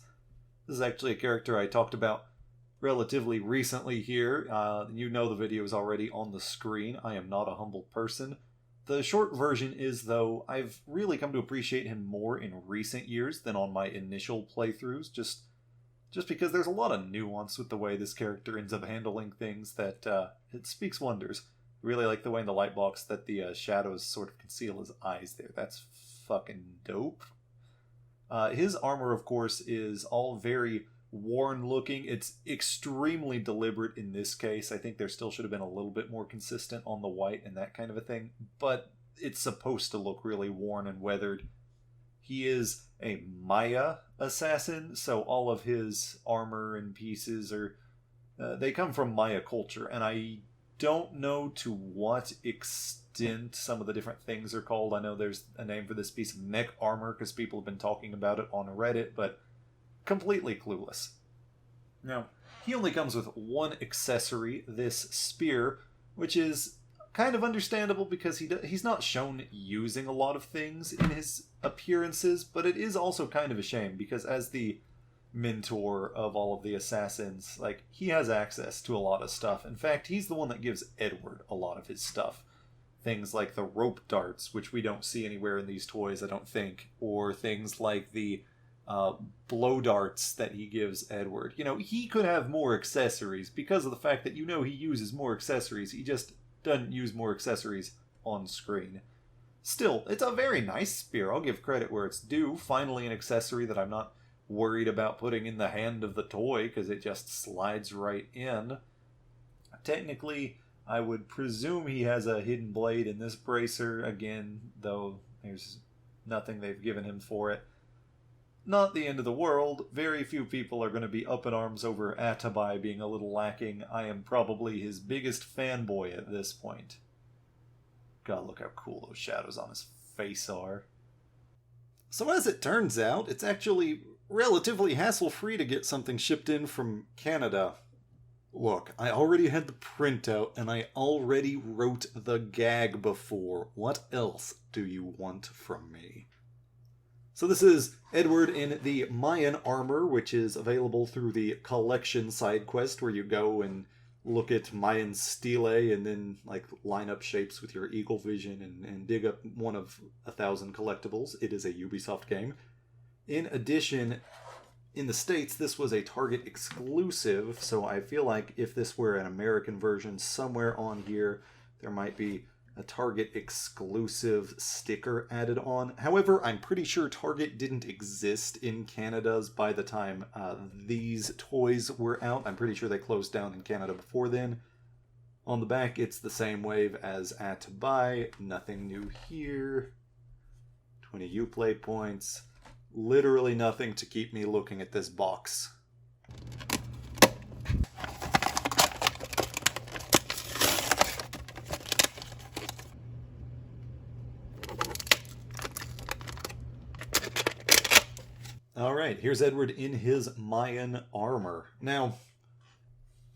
This is actually a character I talked about relatively recently here. You know the video is already on the screen. I am not a humble person. The short version is, though, I've really come to appreciate him more in recent years than on my initial playthroughs, just because there's a lot of nuance with the way this character ends up handling things that it speaks wonders. I really like the way in the light box that the shadows sort of conceal his eyes there. That's fucking dope. His armor, of course, is all very worn looking. It's extremely deliberate in this case. I think there still should have been a little bit more consistent on the white and that kind of a thing, but it's supposed to look really worn and weathered. He is a Maya assassin, so all of his armor and pieces are they come from Maya culture, and I don't know to what extent some of the different things are called. I know there's a name for this piece of mech armor because people have been talking about it on Reddit, but completely clueless. Now, he only comes with one accessory, this spear, which is kind of understandable because he's not shown using a lot of things in his appearances, but it is also kind of a shame because as the mentor of all of the assassins, like, he has access to a lot of stuff. In fact, he's the one that gives Edward a lot of his stuff. Things like the rope darts, which we don't see anywhere in these toys, I don't think, or things like the blow darts that he gives Edward. You know, he could have more accessories because of the fact that, you know, he uses more accessories. He just doesn't use more accessories on screen. Still, it's a very nice spear. I'll give credit where it's due. Finally, an accessory that I'm not worried about putting in the hand of the toy because it just slides right in. Technically, I would presume he has a hidden blade in this bracer, again, though there's nothing they've given him for it. Not the end of the world. Very few people are going to be up in arms over Tabai being a little lacking. I am probably his biggest fanboy at this point. God, look how cool those shadows on his face are. So as it turns out, it's actually relatively hassle-free to get something shipped in from Canada. Look, I already had the printout, and I already wrote the gag before. What else do you want from me? So this is Edward in the Mayan armor, which is available through the collection side quest, where you go and look at Mayan stele and then like line up shapes with your eagle vision and dig up one of 1,000 collectibles. It is a Ubisoft game. In addition, in the States, this was a Target exclusive, so I feel like if this were an American version, somewhere on here there might be a Target exclusive sticker added on. However, I'm pretty sure Target didn't exist in Canada's by the time these toys were out. I'm pretty sure they closed down in Canada before then. On the back, it's the same wave as at Tabai. Nothing new here. 20 Uplay points. Literally nothing to keep me looking at this box. Alright, here's Edward in his Mayan armor. Now,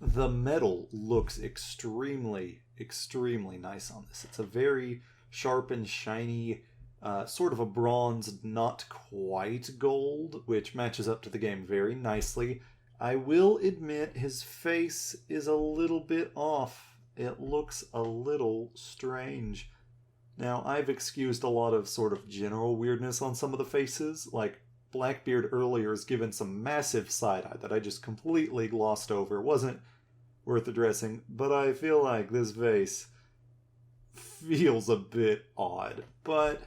the metal looks extremely, extremely nice on this. It's a very sharp and shiny, sort of a bronze, not quite gold, which matches up to the game very nicely. I will admit his face is a little bit off. It looks a little strange. Now, I've excused a lot of sort of general weirdness on some of the faces, like Blackbeard earlier is given some massive side-eye that I just completely glossed over. It wasn't worth addressing, but I feel like this face feels a bit odd. But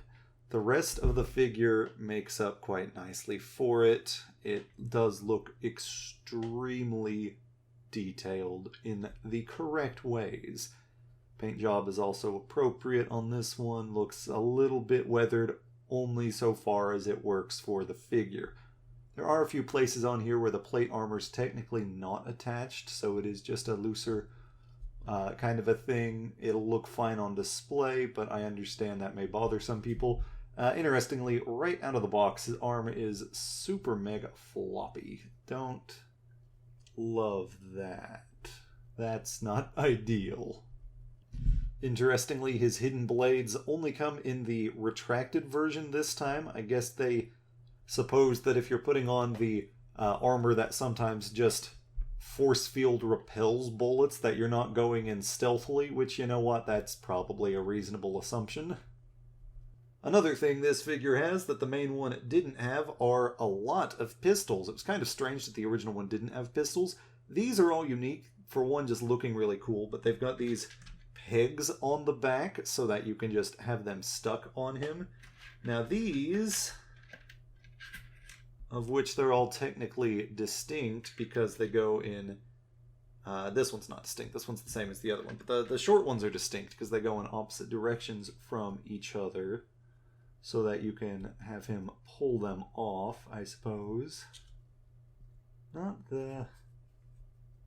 the rest of the figure makes up quite nicely for it. It does look extremely detailed in the correct ways. Paint job is also appropriate on this one. Looks a little bit weathered, only so far as it works for the figure. There are a few places on here where the plate armor is technically not attached, so it is just a looser kind of a thing. It'll look fine on display, but I understand that may bother some people. Interestingly, right out of the box, his arm is super mega floppy. Don't love that. That's not ideal. Interestingly, his hidden blades only come in the retracted version this time. I guess they suppose that if you're putting on the armor that sometimes just force field repels bullets, that you're not going in stealthily, which, you know what, that's probably a reasonable assumption. Another thing this figure has that the main one didn't have are a lot of pistols. It was kind of strange that the original one didn't have pistols. These are all unique, for one, just looking really cool, but they've got these pegs on the back so that you can just have them stuck on him. Now these, of which they're all technically distinct because they go in... this one's not distinct, this one's the same as the other one, but the short ones are distinct because they go in opposite directions from each other so that you can have him pull them off, I suppose. Not the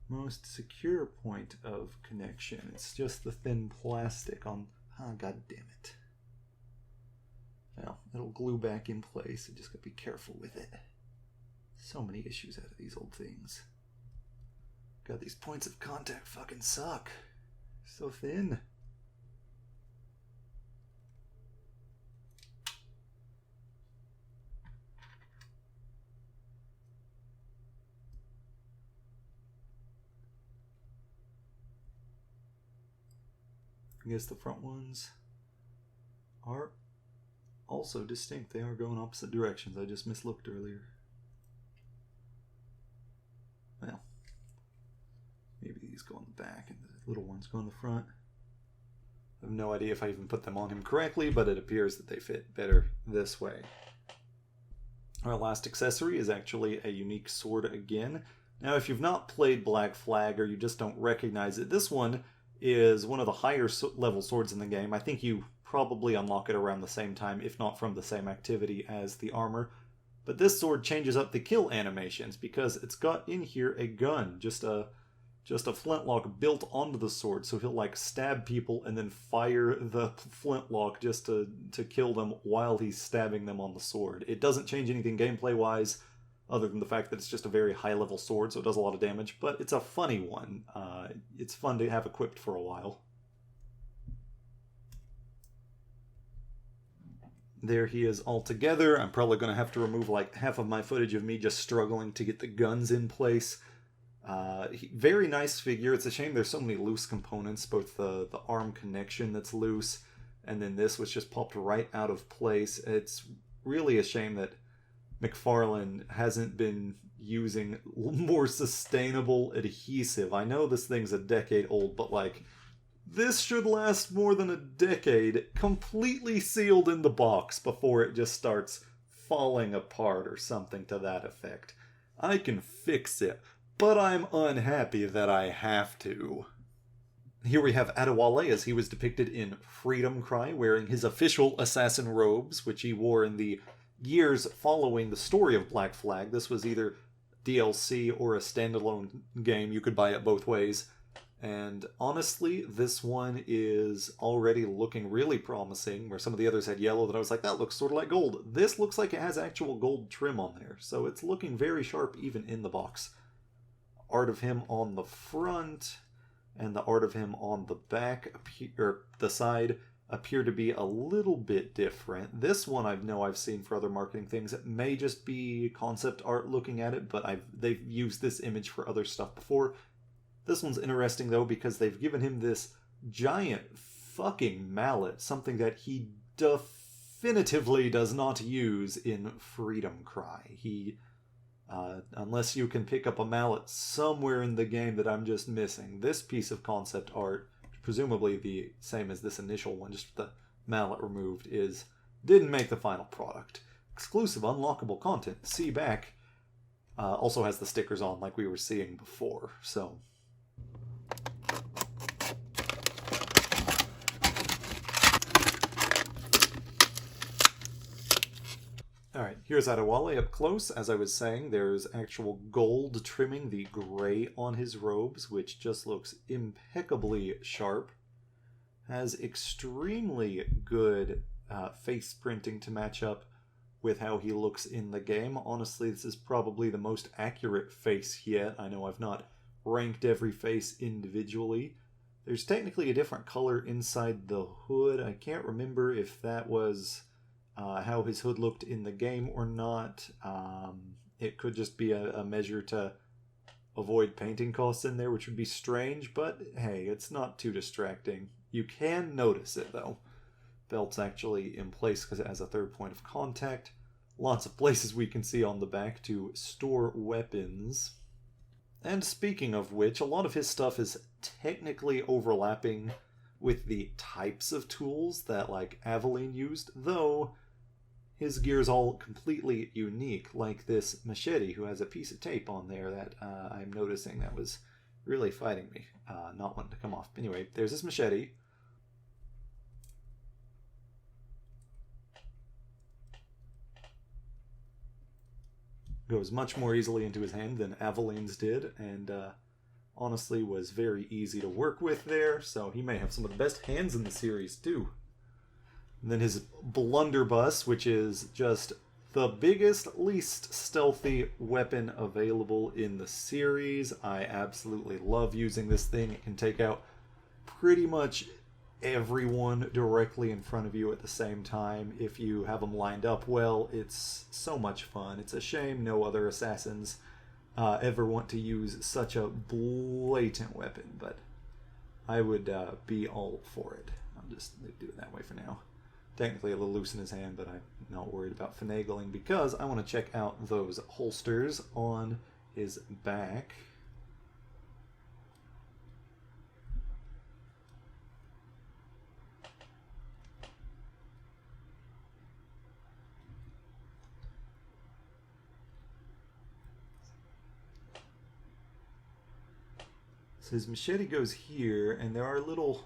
most secure point of connection. It's just the thin plastic on... Ah, god damn it. Well, it'll glue back in place. You just gotta be careful with it. So many issues out of these old things. God, these points of contact fucking suck. So thin. I guess the front ones are also distinct. They are going opposite directions. I just mislooked earlier. Well, maybe these go on the back and the little ones go on the front. I have no idea if I even put them on him correctly, but it appears that they fit better this way. Our last accessory is actually a unique sword again. Now, if you've not played Black Flag or you just don't recognize it, this one is one of the higher level swords in the game. I think you probably unlock it around the same time, if not from the same activity as the armor. But this sword changes up the kill animations because it's got in here a gun, just a flintlock built onto the sword, so he'll like stab people and then fire the flintlock just to kill them while he's stabbing them on the sword. It doesn't change anything gameplay-wise, other than the fact that it's just a very high-level sword, so it does a lot of damage, but it's a funny one. It's fun to have equipped for a while. There he is all together. I'm probably going to have to remove like half of my footage of me just struggling to get the guns in place. Very nice figure. It's a shame there's so many loose components, both the arm connection that's loose, and then this was just popped right out of place. It's really a shame that McFarlane hasn't been using more sustainable adhesive. I know this thing's a decade old, but like, this should last more than a decade, completely sealed in the box before it just starts falling apart or something to that effect. I can fix it, but I'm unhappy that I have to. Here we have Adéwalé as he was depicted in Freedom Cry, wearing his official assassin robes, which he wore in the years following the story of Black Flag. This was either DLC or a standalone game. You could buy it both ways. And honestly, this one is already looking really promising, where some of the others had yellow that I was like, that looks sort of like gold. This looks like it has actual gold trim on there, so it's looking very sharp even in the box. Art of him on the front and the art of him on the back, or the side, appear to be a little bit different. This one I've seen for other marketing things. It may just be concept art looking at it, but they've used this image for other stuff before. This one's interesting though because they've given him this giant fucking mallet, something that he definitively does not use in Freedom Cry. He, unless you can pick up a mallet somewhere in the game that I'm just missing, this piece of concept art, presumably the same as this initial one, just with the mallet removed, didn't make the final product. Exclusive unlockable content, see back, also has the stickers on like we were seeing before, so... Alright, here's Adéwalé up close. As I was saying, there's actual gold trimming the gray on his robes, which just looks impeccably sharp. Has extremely good face printing to match up with how he looks in the game. Honestly, this is probably the most accurate face yet. I know I've not ranked every face individually. There's technically a different color inside the hood. I can't remember if that was... how his hood looked in the game or not. It could just be a measure to avoid painting costs in there, which would be strange, but hey, it's not too distracting. You can notice it, though. Belt's actually in place because it has a third point of contact. Lots of places we can see on the back to store weapons. And speaking of which, a lot of his stuff is technically overlapping with the types of tools that, like, Aveline used, though his gear is all completely unique, like this machete, who has a piece of tape on there that I'm noticing that was really fighting me, not wanting to come off. Anyway, there's this machete. Goes much more easily into his hand than Aveline's did, and honestly was very easy to work with there, so he may have some of the best hands in the series too. And then his blunderbuss, which is just the biggest, least stealthy weapon available in the series. I absolutely love using this thing. It can take out pretty much everyone directly in front of you at the same time. If you have them lined up well, it's so much fun. It's a shame no other assassins ever want to use such a blatant weapon, but I would be all for it. I'll just do it that way for now. Technically a little loose in his hand, but I'm not worried about finagling because I want to check out those holsters on his back. So his machete goes here, and there are little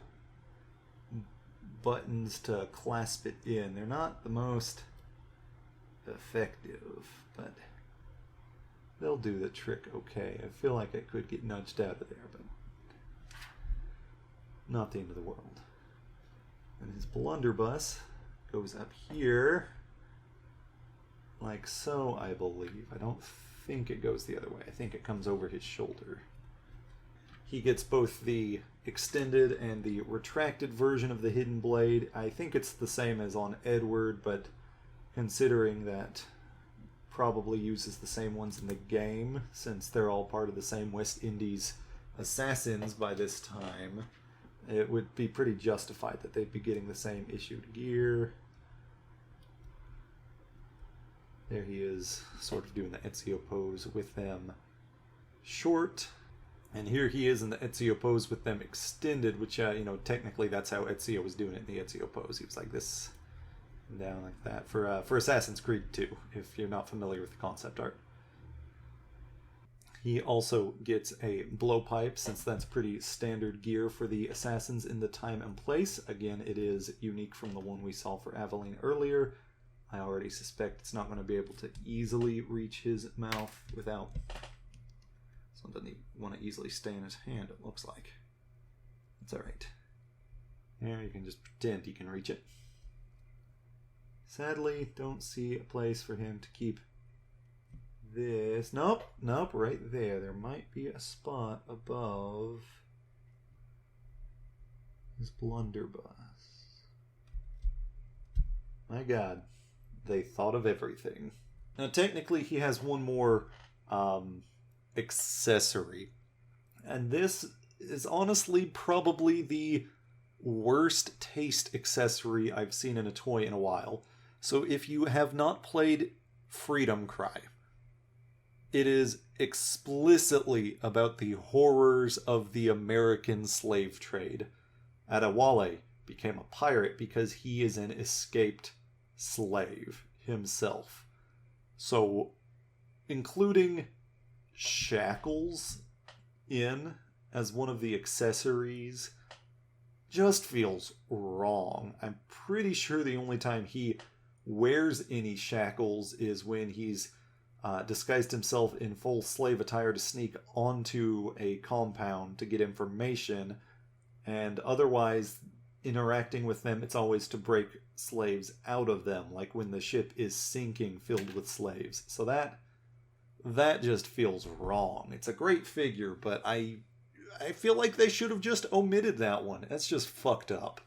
buttons to clasp it in. They're not the most effective, but they'll do the trick okay. I feel like I could get nudged out of there, but not the end of the world. And his blunderbuss goes up here, like so, I believe. I don't think it goes the other way. I think it comes over his shoulder. He gets both the extended and the retracted version of the hidden blade. I think it's the same as on Edward, but considering that probably uses the same ones in the game, since they're all part of the same West Indies assassins by this time, it would be pretty justified that they'd be getting the same issued gear. There he is, sort of doing the Ezio pose with them short. And here he is in the Ezio pose with them extended, which, technically that's how Ezio was doing it in the Ezio pose. He was like this, and down like that, for Assassin's Creed 2, if you're not familiar with the concept art. He also gets a blowpipe, since that's pretty standard gear for the assassins in the time and place. Again, it is unique from the one we saw for Aveline earlier. I already suspect it's not going to be able to easily reach his mouth without... Something he want to easily stay in his hand, it looks like. It's alright. There, you can just pretend you can reach it. Sadly, don't see a place for him to keep this. Nope, right there. There might be a spot above his blunderbuss. My god, they thought of everything. Now, technically, he has one more accessory, and this is honestly probably the worst taste accessory I've seen in a toy in a while. So if you have not played Freedom Cry, it is explicitly about the horrors of the American slave trade. Adéwalé became a pirate because he is an escaped slave himself. So, including shackles in as one of the accessories just feels wrong. I'm pretty sure the only time he wears any shackles is when he's disguised himself in full slave attire to sneak onto a compound to get information, and otherwise interacting with them, it's always to break slaves out of them, like when the ship is sinking filled with slaves. So that just feels wrong. It's a great figure, but I feel like they should have just omitted that one. That's just fucked up.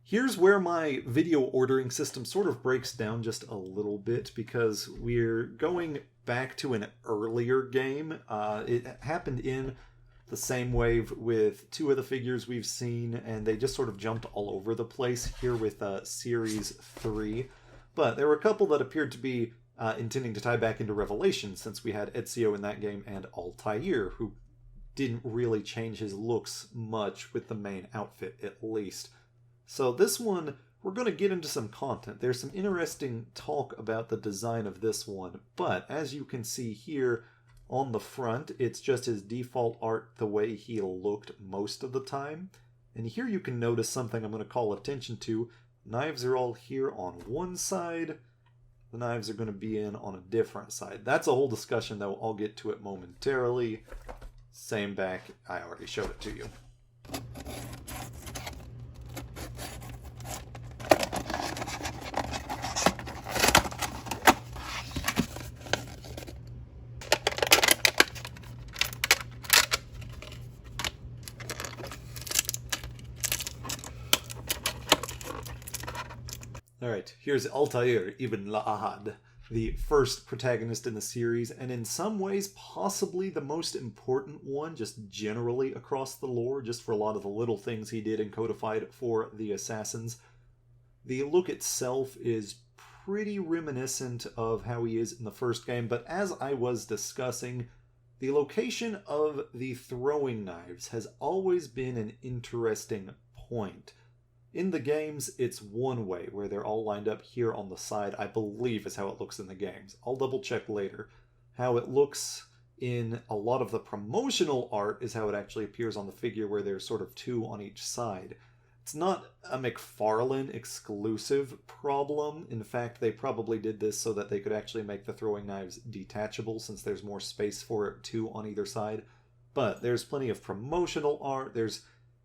Here's where my video ordering system sort of breaks down just a little bit, because we're going back to an earlier game. It happened in the same wave with two of the figures we've seen, and they just sort of jumped all over the place here with Series 3. But there were a couple that appeared to be intending to tie back into Revelation, since we had Ezio in that game and Altaïr, who didn't really change his looks much with the main outfit, at least. So this one, we're going to get into some content. There's some interesting talk about the design of this one, but as you can see here on the front, it's just his default art the way he looked most of the time. And here you can notice something I'm going to call attention to. Knives are all here on one side. The knives are going to be in on a different side. That's a whole discussion, though. I'll get to it momentarily. Same back. I already showed it to you. Alright, here's Altaïr Ibn-La'Ahad, the first protagonist in the series, and in some ways possibly the most important one, just generally across the lore, just for a lot of the little things he did and codified for the Assassins. The look itself is pretty reminiscent of how he is in the first game, but as I was discussing, the location of the throwing knives has always been an interesting point. In the games, it's one way, where they're all lined up here on the side, I believe is how it looks in the games. I'll double check later. How it looks in a lot of the promotional art is how it actually appears on the figure, where there's sort of two on each side. It's not a McFarlane exclusive problem. In fact, they probably did this so that they could actually make the throwing knives detachable, since there's more space for it, two on either side. But there's plenty of promotional art. There's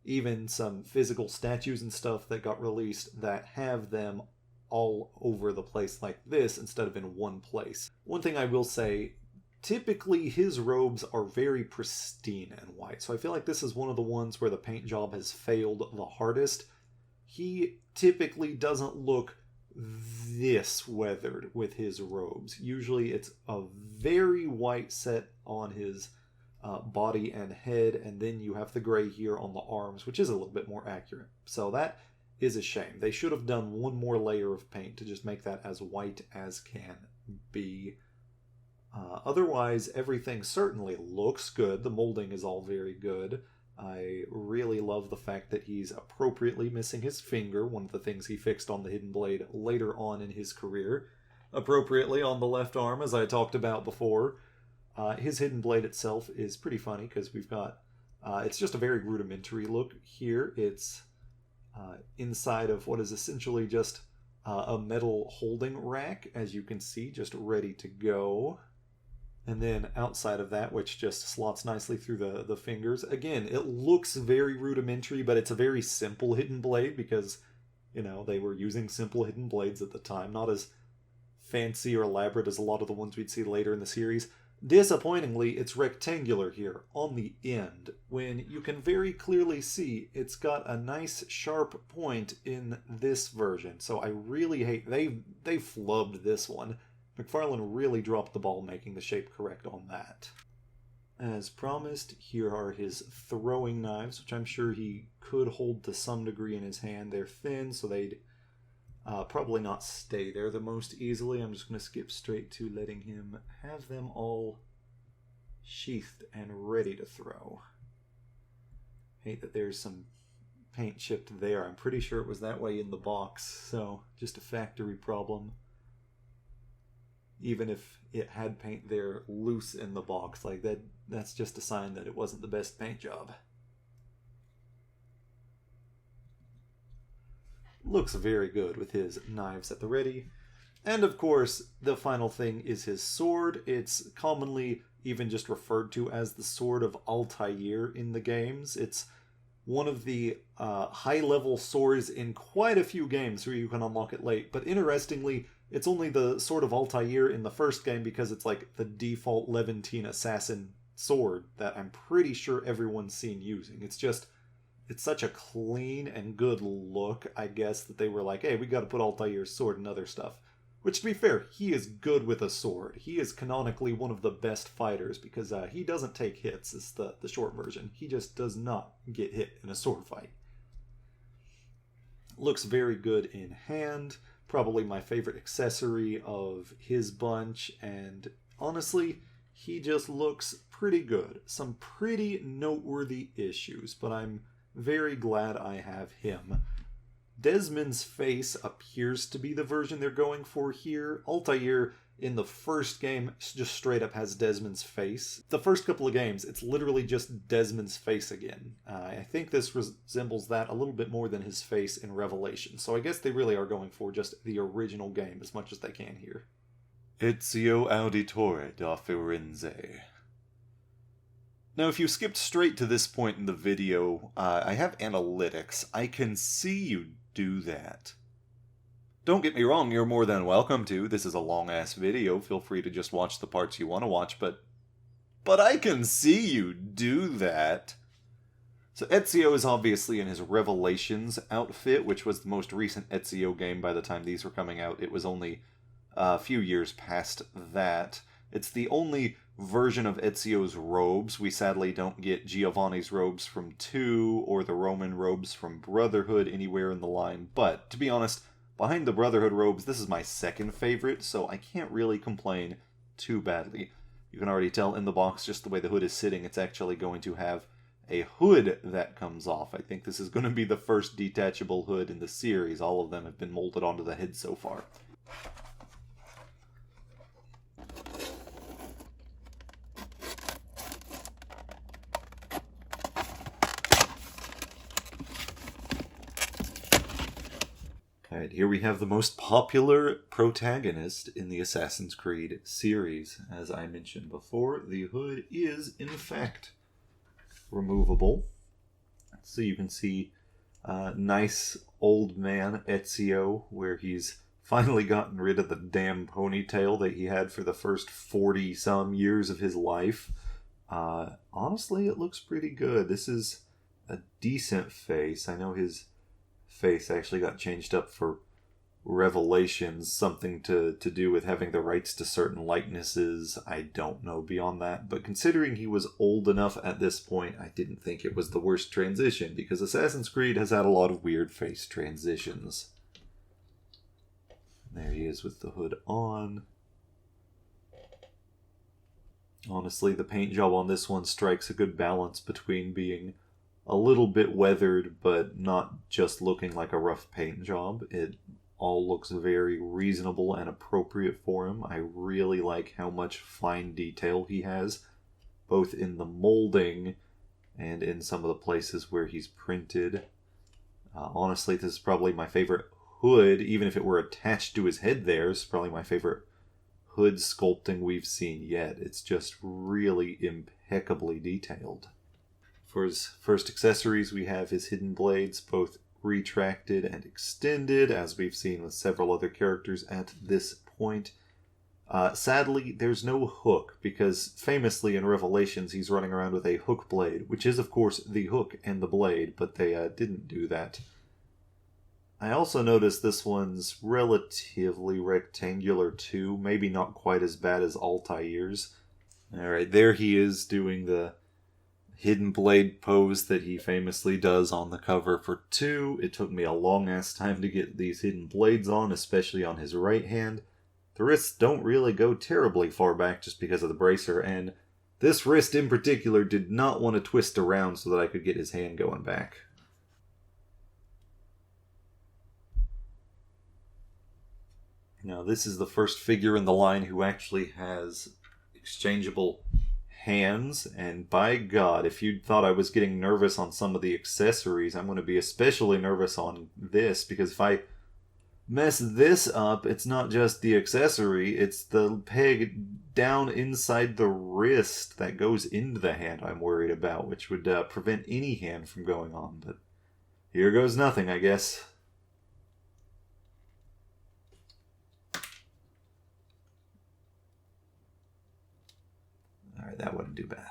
even some physical statues and stuff that got released that have them all over the place like this instead of in one place. One thing I will say, typically his robes are very pristine and white, so I feel like this is one of the ones where the paint job has failed the hardest. He typically doesn't look this weathered with his robes. Usually it's a very white set on his body and head, and then you have the gray here on the arms, which is a little bit more accurate. So that is a shame. They should have done one more layer of paint to just make that as white as can be. Otherwise, everything certainly looks good. The molding is all very good. I really love the fact that he's appropriately missing his finger, one of the things he fixed on the Hidden Blade later on in his career. Appropriately on the left arm, as I talked about before. His Hidden Blade itself is pretty funny, because we've got, it's just a very rudimentary look here. It's inside of what is essentially just a metal holding rack, as you can see, just ready to go. And then outside of that, which just slots nicely through the fingers. Again, it looks very rudimentary, but it's a very simple Hidden Blade, because, you know, they were using simple Hidden Blades at the time, not as fancy or elaborate as a lot of the ones we'd see later in the series. Disappointingly, it's rectangular here on the end, when you can very clearly see it's got a nice sharp point in this version. So I really hate, they flubbed this one. McFarlane really dropped the ball making the shape correct on that. as promised, here are his throwing knives, which I'm sure he could hold to some degree in his hand. They're thin, so they'd probably not stay there the most easily. I'm just going to skip straight to letting him have them all sheathed and ready to throw. Hate that there's some paint chipped there. I'm pretty sure it was that way in the box, so just a factory problem. Even if it had paint there loose in the box, like that's just a sign that it wasn't the best paint job. Looks very good with his knives at the ready. And of course, the final thing is his sword. It's commonly even just referred to as the Sword of Altaïr in the games. It's one of the high-level swords in quite a few games where you can unlock it late. But interestingly, it's only the Sword of Altaïr in the first game because it's like the default Levantine assassin sword that I'm pretty sure everyone's seen using. It's such a clean and good look, I guess, that they were like, hey, we gotta put Altair's sword and other stuff. Which, to be fair, he is good with a sword. He is canonically one of the best fighters because he doesn't take hits, is the short version. He just does not get hit in a sword fight. Looks very good in hand. Probably my favorite accessory of his bunch. And honestly, he just looks pretty good. Some pretty noteworthy issues, but I'm very glad I have him. Desmond's face appears to be the version they're going for here. Altaïr in the first game just straight up has Desmond's face. The first couple of games, it's literally just Desmond's face again. I think this resembles that a little bit more than his face in Revelation. So I guess they really are going for just the original game as much as they can here. Ezio Auditore da Firenze. Now, if you skipped straight to this point in the video, I have analytics. I can see you do that. Don't get me wrong, you're more than welcome to. This is a long-ass video. Feel free to just watch the parts you want to watch, but I can see you do that. So Ezio is obviously in his Revelations outfit, which was the most recent Ezio game by the time these were coming out. It was only a few years past that. It's the only version of Ezio's robes. We sadly don't get Giovanni's robes from 2 or the Roman robes from Brotherhood anywhere in the line, but to be honest, behind the Brotherhood robes, this is my second favorite, so I can't really complain too badly. You can already tell in the box just the way the hood is sitting, it's actually going to have a hood that comes off. I think this is going to be the first detachable hood in the series. All of them have been molded onto the head so far. Alright, here we have the most popular protagonist in the Assassin's Creed series. As I mentioned before, the hood is, in fact, removable. So you can see nice old man Ezio, where he's finally gotten rid of the damn ponytail that he had for the first 40-some years of his life. Honestly, it looks pretty good. This is a decent face. I know his face actually got changed up for Revelations, something to do with having the rights to certain likenesses. I don't know beyond that, but considering he was old enough at this point, I didn't think it was the worst transition, because Assassin's Creed has had a lot of weird face transitions. There he is with the hood on. Honestly, the paint job on this one strikes a good balance between being a little bit weathered, but not just looking like a rough paint job. It all looks very reasonable and appropriate for him. I really like how much fine detail he has, both in the molding and in some of the places where he's printed. Honestly, this is probably my favorite hood, even if it were attached to his head there. It's probably my favorite hood sculpting we've seen yet. It's just really impeccably detailed. For his first accessories, we have his hidden blades, both retracted and extended, as we've seen with several other characters at this point. Sadly, there's no hook, because famously in Revelations he's running around with a hook blade, which is of course the hook and the blade, but they didn't do that. I also noticed this one's relatively rectangular too, maybe not quite as bad as Altair's. Alright, there he is doing the hidden blade pose that he famously does on the cover for 2. It took me a long-ass time to get these hidden blades on, especially on his right hand. The wrists don't really go terribly far back just because of the bracer, and this wrist in particular did not want to twist around so that I could get his hand going back. Now, this is the first figure in the line who actually has exchangeable hands, and by God, if you thought I was getting nervous on some of the accessories, I'm going to be especially nervous on this, because if I mess this up, it's not just the accessory, it's the peg down inside the wrist that goes into the hand I'm worried about, which would prevent any hand from going on, but here goes nothing, I guess. Alright, that wouldn't do bad.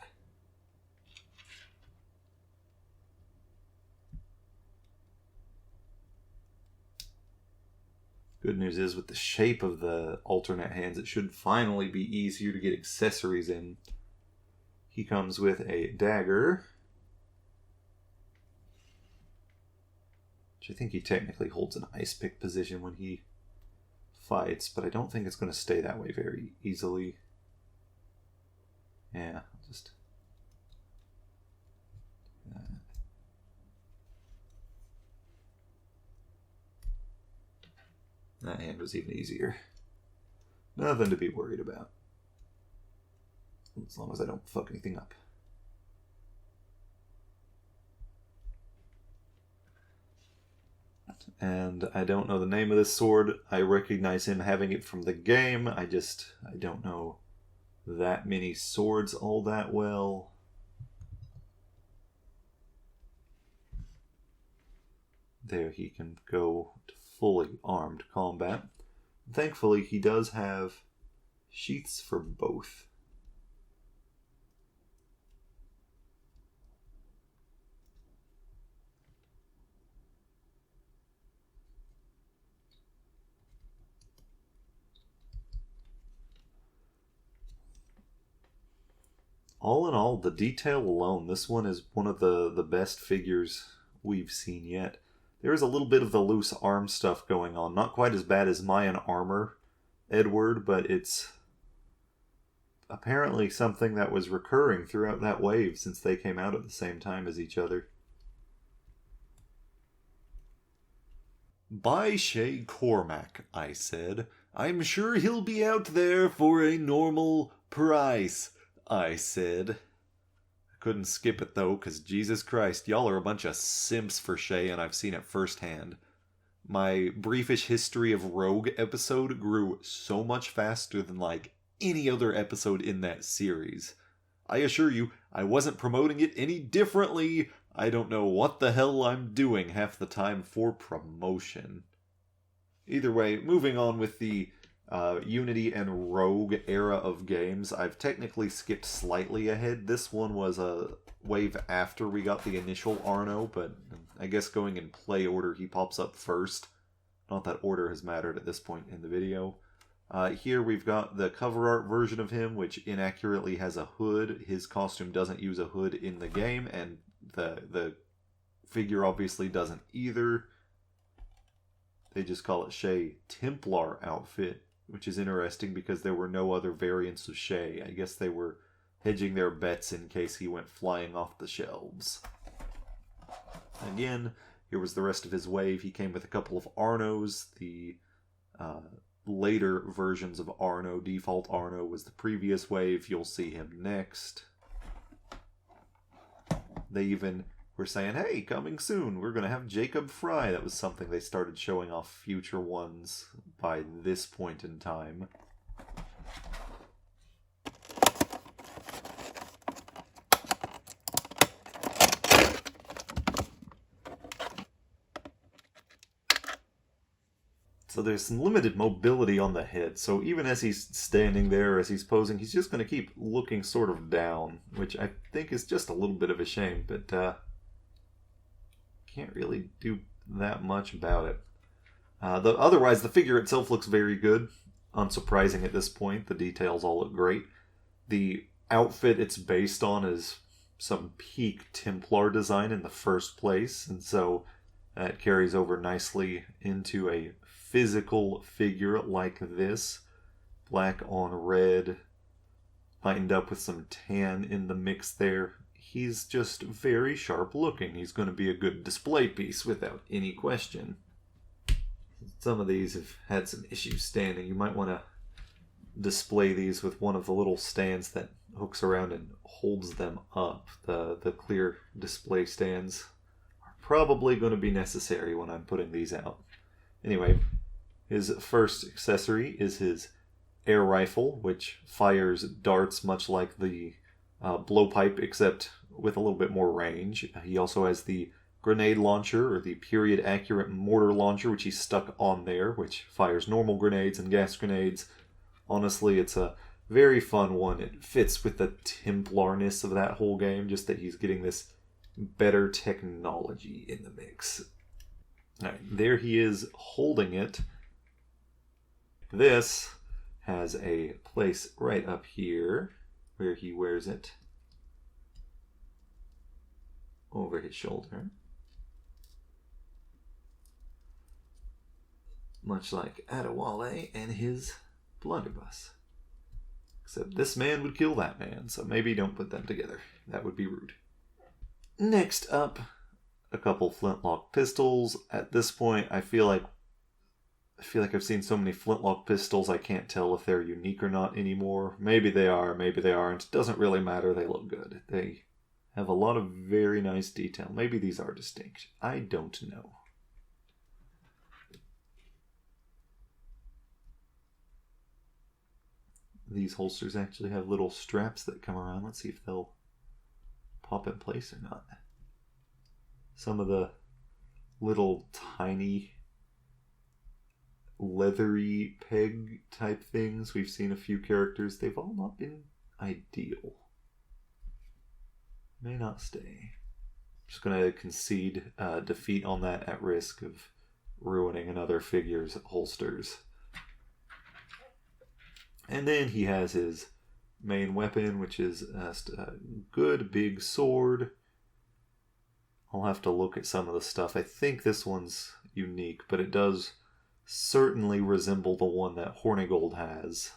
Good news is, with the shape of the alternate hands, it should finally be easier to get accessories in. He comes with a dagger, which I think he technically holds an ice pick position when he fights, but I don't think it's going to stay that way very easily. Yeah, just... that hand was even easier. Nothing to be worried about. As long as I don't fuck anything up. And I don't know the name of this sword. I recognize him having it from the game. I don't know that many swords all that well. There he can go to fully armed combat. Thankfully, he does have sheaths for both. All in all, the detail alone, this one is one of the best figures we've seen yet. There is a little bit of the loose arm stuff going on. Not quite as bad as Mayan armor, Edward, but it's apparently something that was recurring throughout that wave since they came out at the same time as each other. "Buy Shay Cormack," I said. "I'm sure he'll be out there for a normal price," I said. I couldn't skip it though, because Jesus Christ, y'all are a bunch of simps for Shay, and I've seen it firsthand. My briefish history of Rogue episode grew so much faster than like any other episode in that series. I assure you, I wasn't promoting it any differently. I don't know what the hell I'm doing half the time for promotion. Either way, moving on with the Unity and Rogue era of games, I've technically skipped slightly ahead. This one was a wave after we got the initial Arno, but I guess going in play order, he pops up first. Not that order has mattered at this point in the video. Here we've got the cover art version of him, which inaccurately has a hood. His costume doesn't use a hood in the game, and the figure obviously doesn't either. They just call it Shay Templar outfit, which is interesting because there were no other variants of Shay. I guess they were hedging their bets in case he went flying off the shelves. Again, here was the rest of his wave. He came with a couple of Arnos. The later versions of Arno, default Arno, was the previous wave. You'll see him next. They even were saying, hey, coming soon, we're going to have Jacob Frye. That was something they started showing off future ones by this point in time. So there's some limited mobility on the head, so even as he's standing there, as he's posing, he's just going to keep looking sort of down, which I think is just a little bit of a shame, but can't really do that much about it. Otherwise, the figure itself looks very good, unsurprising at this point. The details all look great. The outfit it's based on is some peak Templar design in the first place, and so that carries over nicely into a physical figure like this. Black on red, lightened up with some tan in the mix there. He's just very sharp looking. He's going to be a good display piece without any question. Some of these have had some issues standing. You might want to display these with one of the little stands that hooks around and holds them up. The clear display stands are probably going to be necessary when I'm putting these out. Anyway, his first accessory is his air rifle, which fires darts much like the blowpipe, except with a little bit more range. He also has the grenade launcher, or the period accurate mortar launcher, which he's stuck on there, which fires normal grenades and gas grenades. Honestly, it's a very fun one. It fits with the Templarness of that whole game, just that he's getting this better technology in the mix. Alright, there he is holding it. This has a place right up here where he wears it over his shoulder. Much like Adéwalé and his blunderbuss. Except this man would kill that man, so maybe don't put them together. That would be rude. Next up, a couple flintlock pistols. At this point, I feel like I've seen so many flintlock pistols I can't tell if they're unique or not anymore. Maybe they are, maybe they aren't. It doesn't really matter. They look good. They have a lot of very nice detail. Maybe these are distinct. I don't know. These holsters actually have little straps that come around. Let's see if they'll pop in place or not. Some of the little tiny leathery peg type things, we've seen a few characters. They've all not been ideal. May not stay. Just going to concede defeat on that at risk of ruining another figure's holsters. And then he has his main weapon, which is a good big sword. I'll have to look at some of the stuff. I think this one's unique, but it does certainly resemble the one that Hornigold has.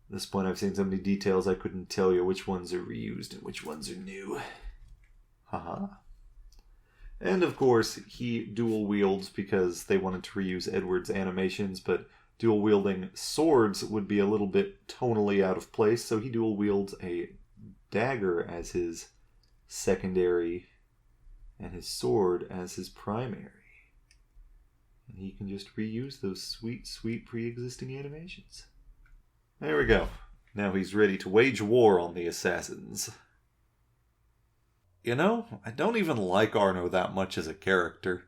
At this point, I've seen so many details I couldn't tell you which ones are reused and which ones are new. Haha. And of course, he dual wields because they wanted to reuse Edward's animations, but dual wielding swords would be a little bit tonally out of place, so he dual wields a dagger as his secondary and his sword as his primary. And he can just reuse those sweet, sweet pre-existing animations. There we go. Now he's ready to wage war on the assassins. You know, I don't even like Arno that much as a character.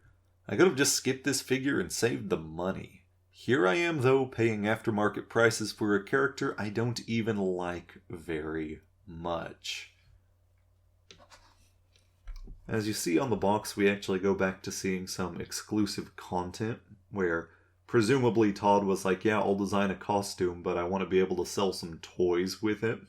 I could have just skipped this figure and saved the money. Here I am, though, paying aftermarket prices for a character I don't even like very much. As you see on the box, we actually go back to seeing some exclusive content, where presumably Todd was like, yeah, I'll design a costume, but I want to be able to sell some toys with it.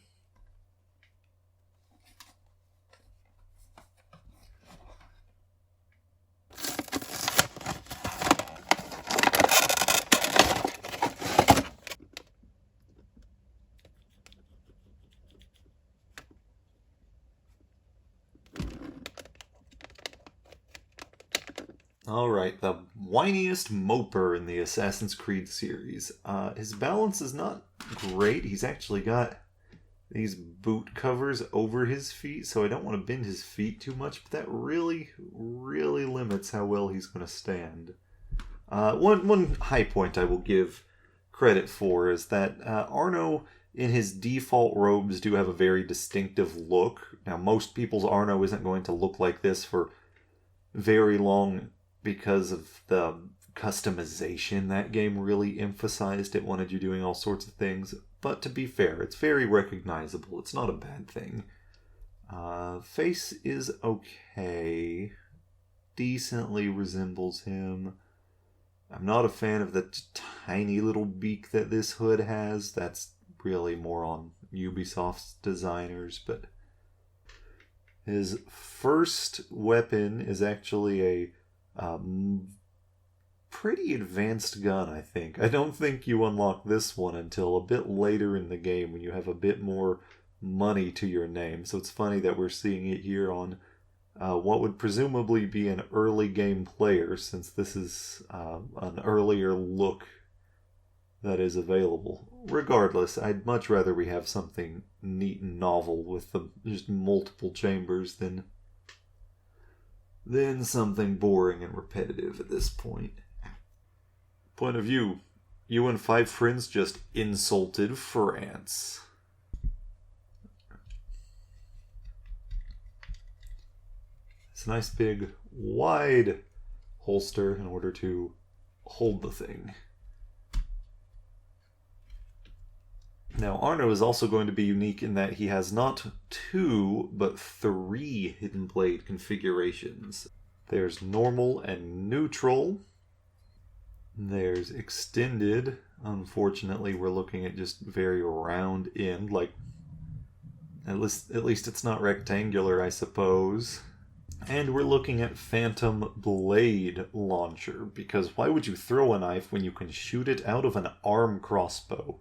Alright, the whiniest moper in the Assassin's Creed series. His balance is not great. He's actually got these boot covers over his feet, so I don't want to bend his feet too much, but that really, really limits how well he's going to stand. One high point I will give credit for is that Arno, in his default robes, do have a very distinctive look. Now, most people's Arno isn't going to look like this for very long, because of the customization that game really emphasized. It wanted you doing all sorts of things. But to be fair, it's very recognizable. It's not a bad thing. Face is okay. Decently resembles him. I'm not a fan of the tiny little beak that this hood has. That's really more on Ubisoft's designers, but his first weapon is actually a pretty advanced gun, I think. I don't think you unlock this one until a bit later in the game when you have a bit more money to your name. So it's funny that we're seeing it here on what would presumably be an early game player, since this is an earlier look that is available. Regardless, I'd much rather we have something neat and novel with just multiple chambers than something boring and repetitive at this point. Point of view, you and 5 friends just insulted France. It's a nice big wide holster in order to hold the thing. Now, Arno is also going to be unique in that he has not 2, but 3 hidden blade configurations. There's normal and neutral. There's extended. Unfortunately, we're looking at just very round end, like at least it's not rectangular, I suppose. And we're looking at Phantom Blade Launcher, because why would you throw a knife when you can shoot it out of an arm crossbow?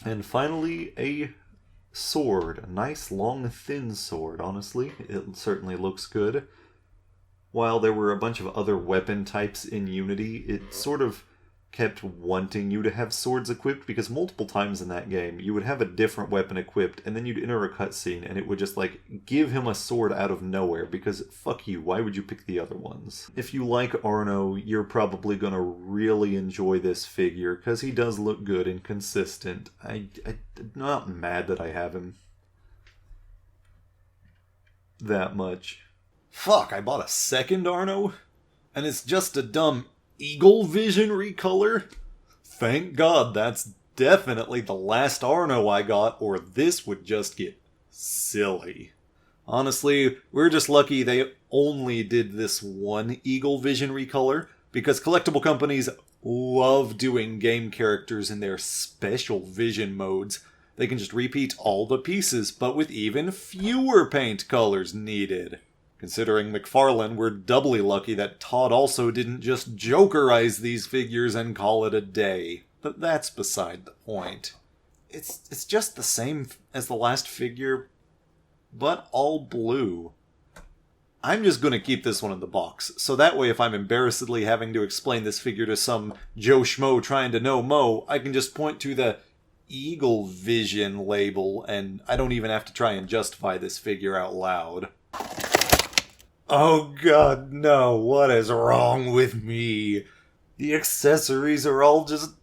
And finally, a sword. A nice, long, thin sword, honestly. It certainly looks good. While there were a bunch of other weapon types in Unity, it sort of kept wanting you to have swords equipped, because multiple times in that game, you would have a different weapon equipped, and then you'd enter a cutscene, and it would just, give him a sword out of nowhere, because fuck you, why would you pick the other ones? If you like Arno, you're probably gonna really enjoy this figure, because he does look good and consistent. I'm not mad that I have him that much. Fuck, I bought a second Arno? And it's just a dumb Eagle Vision recolor? Thank God that's definitely the last Arno I got, or this would just get silly. Honestly, we're just lucky they only did this one Eagle Vision recolor, because collectible companies love doing game characters in their special vision modes. They can just repeat all the pieces, but with even fewer paint colors needed. Considering McFarlane, we're doubly lucky that Todd also didn't just Jokerize these figures and call it a day. But that's beside the point. It's just the same as the last figure, but all blue. I'm just gonna keep this one in the box, so that way if I'm embarrassedly having to explain this figure to some Joe Schmo trying to know Mo, I can just point to the Eagle Vision label, and I don't even have to try and justify this figure out loud. Oh god, no, what is wrong with me? The accessories are all just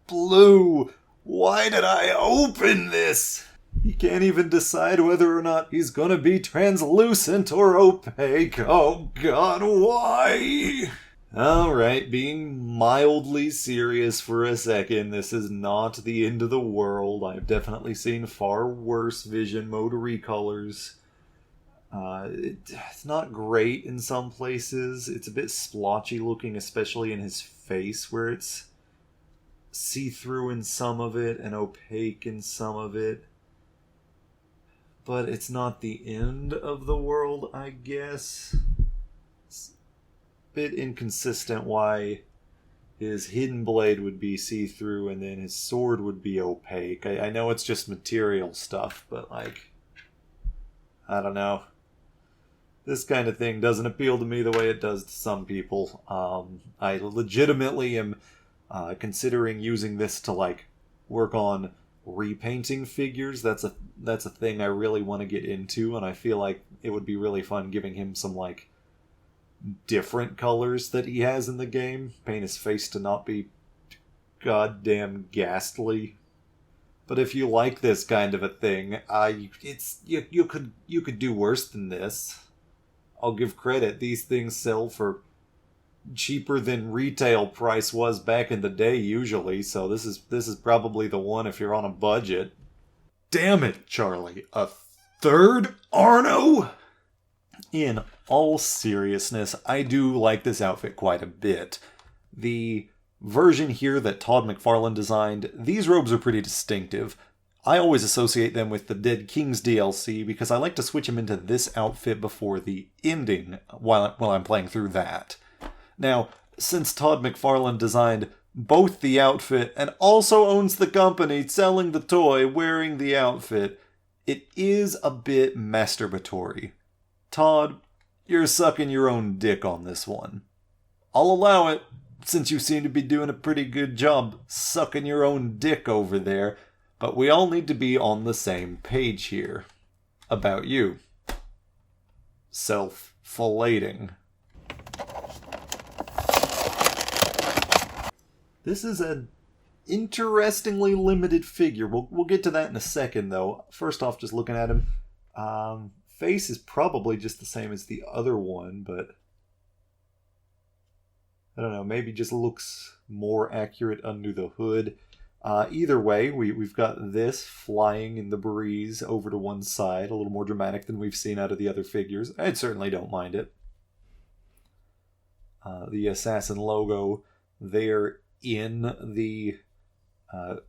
blue. Why did I open this? He can't even decide whether or not he's gonna be translucent or opaque. Oh god, why? Alright, being mildly serious for a second, this is not the end of the world. I've definitely seen far worse vision mode recolors. It's not great in some places. It's a bit splotchy looking, especially in his face, where it's see-through in some of it and opaque in some of it. But it's not the end of the world, I guess. It's a bit inconsistent why his hidden blade would be see-through and then his sword would be opaque. I know it's just material stuff, but I don't know. This kind of thing doesn't appeal to me the way it does to some people. I legitimately am considering using this to work on repainting figures. That's a thing I really want to get into, and I feel like it would be really fun giving him some different colors that he has in the game. Paint his face to not be goddamn ghastly. But if you like this kind of a thing, you could do worse than this. I'll give credit. These things sell for cheaper than retail price was back in the day usually, so this is probably the one if you're on a budget. Damn it, Charlie. A third Arno? In all seriousness, I do like this outfit quite a bit. The version here that Todd McFarlane designed, these robes are pretty distinctive. I always associate them with the Dead Kings DLC because I like to switch them into this outfit before the ending while I'm playing through that. Now, since Todd McFarlane designed both the outfit and also owns the company selling the toy wearing the outfit, it is a bit masturbatory. Todd, you're sucking your own dick on this one. I'll allow it, since you seem to be doing a pretty good job sucking your own dick over there, but we all need to be on the same page here. About you. Self-filleting. This is an interestingly limited figure. We'll get to that in a second, though. First off, just looking at him, face is probably just the same as the other one, but I don't know, maybe just looks more accurate under the hood. Either way, we've got this flying in the breeze over to one side, a little more dramatic than we've seen out of the other figures. I certainly don't mind it. The assassin logo there in the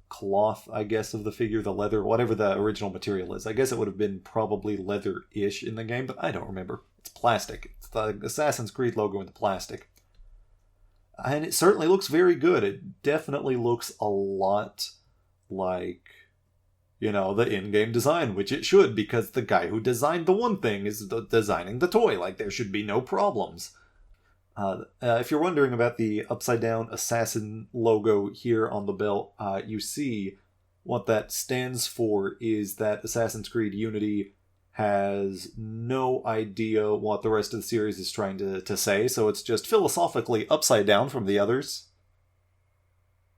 cloth, I guess, of the figure, the leather, whatever the original material is. I guess it would have been probably leather-ish in the game, but I don't remember. It's plastic. It's the Assassin's Creed logo in the plastic. And it certainly looks very good. It definitely looks a lot like, you know, the in-game design, which it should, because the guy who designed the one thing is designing the toy. Like, there should be no problems. If you're wondering about the upside-down assassin logo here on the belt, you see what that stands for is that Assassin's Creed Unity has no idea what the rest of the series is trying to say, so it's just philosophically upside down from the others.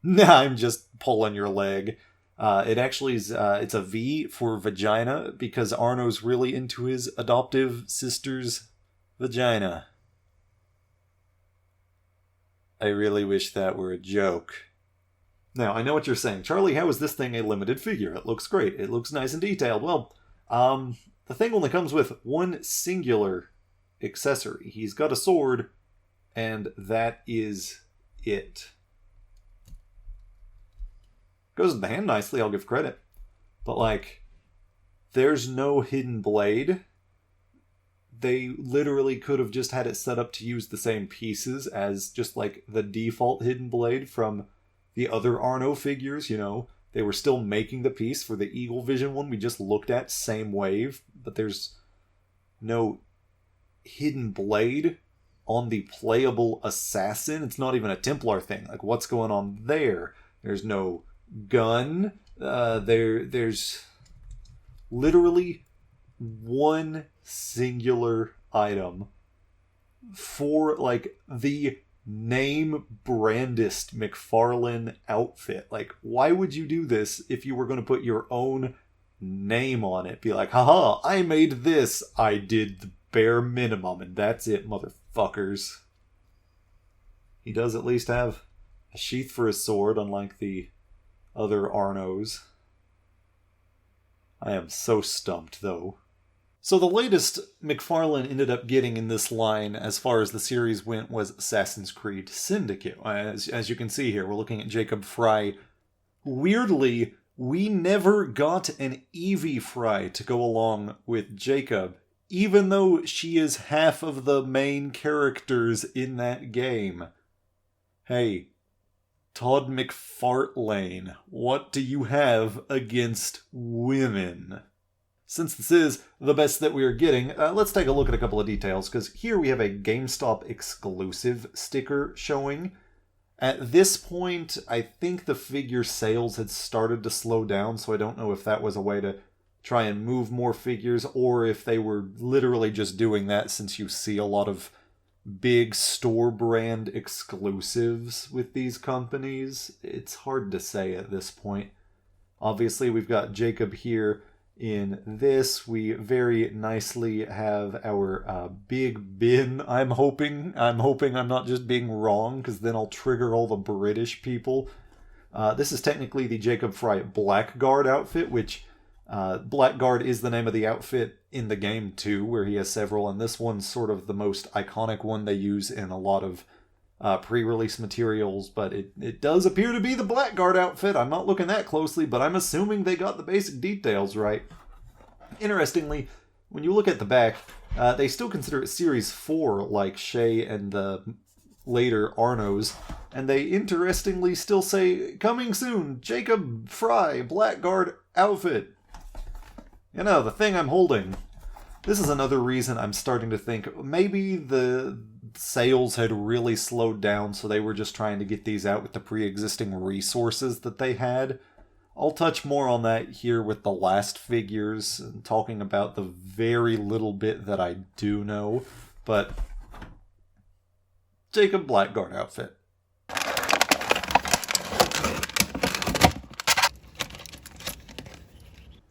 Nah, I'm just pulling your leg. It actually is, it's a V for vagina, because Arno's really into his adoptive sister's vagina. I really wish that were a joke. Now, I know what you're saying. Charlie, how is this thing a limited figure? It looks great. It looks nice and detailed. Well, the thing only comes with one singular accessory. He's got a sword, and that is it. Goes in the hand nicely, I'll give credit. But, like, there's no hidden blade. They literally could have just had it set up to use the same pieces as just, like, the default hidden blade from the other Arno figures, you know. They were still making the piece for the Eagle Vision one we just looked at, same wave, but there's no hidden blade on the playable assassin. It's not even a Templar thing. Like, what's going on there? There's no gun. There's literally one singular item for, like, the name brandest McFarlane outfit. Like, why would you do this if you were going to put your own name on it? Be like, haha, I made this. I did the bare minimum, and that's it, motherfuckers. He does at least have a sheath for his sword, unlike the other Arnos. I am so stumped, though. So the latest McFarlane ended up getting in this line, as far as the series went, was Assassin's Creed Syndicate. As you can see here, we're looking at Jacob Frye. Weirdly, we never got an Evie Frye to go along with Jacob, even though she is half of the main characters in that game. Hey, Todd McFarlane, what do you have against women? Since this is the best that we are getting, let's take a look at a couple of details, because here we have a GameStop exclusive sticker showing. At this point, I think the figure sales had started to slow down, so I don't know if that was a way to try and move more figures, or if they were literally just doing that since you see a lot of big store brand exclusives with these companies. It's hard to say at this point. Obviously, we've got Jacob here. In this, we very nicely have our Big Ben. I'm hoping I'm not just being wrong, because then I'll trigger all the British people. This is technically the Jacob Frye Blackguard outfit, which Blackguard is the name of the outfit in the game too, where he has several, and this one's sort of the most iconic one they use in a lot of pre-release materials, but it does appear to be the Blackguard outfit. I'm not looking that closely, but I'm assuming they got the basic details right. Interestingly, when you look at the back, they still consider it Series 4, like Shay and the later Arnos, and they interestingly still say, coming soon, Jacob Frye, Blackguard outfit. You know, the thing I'm holding. This is another reason I'm starting to think maybe the sales had really slowed down, so they were just trying to get these out with the pre-existing resources that they had. I'll touch more on that here with the last figures, and talking about the very little bit that I do know, but Jacob Blackguard outfit.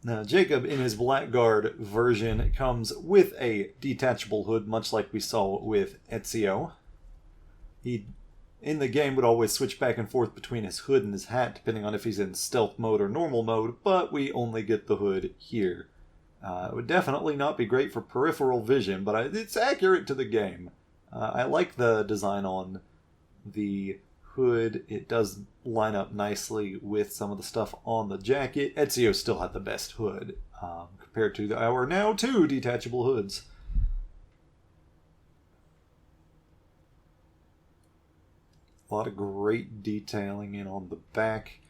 Now, Jacob, in his Blackguard version, comes with a detachable hood, much like we saw with Ezio. He, in the game, would always switch back and forth between his hood and his hat, depending on if he's in stealth mode or normal mode, but we only get the hood here. It would definitely not be great for peripheral vision, but it's accurate to the game. I like the design on the hood. It does line up nicely with some of the stuff on the jacket. Ezio still had the best hood compared to our now 2 detachable hoods. A lot of great detailing in on the back.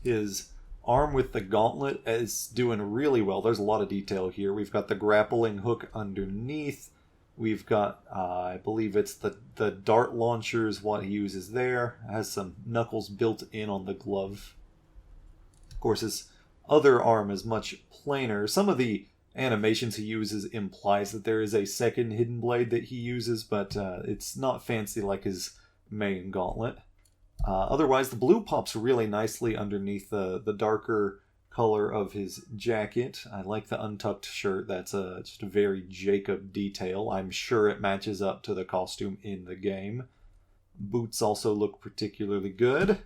His arm with the gauntlet is doing really well. There's a lot of detail here. We've got the grappling hook underneath. We've got, I believe it's the dart launcher is what he uses there. It has some knuckles built in on the glove. Of course, his other arm is much plainer. Some of the animations he uses implies that there is a second hidden blade that he uses, but it's not fancy like his main gauntlet. Otherwise, the blue pops really nicely underneath the darker color of his jacket. I like the untucked shirt. That's just a very Jacob detail. I'm sure it matches up to the costume in the game. Boots also look particularly good.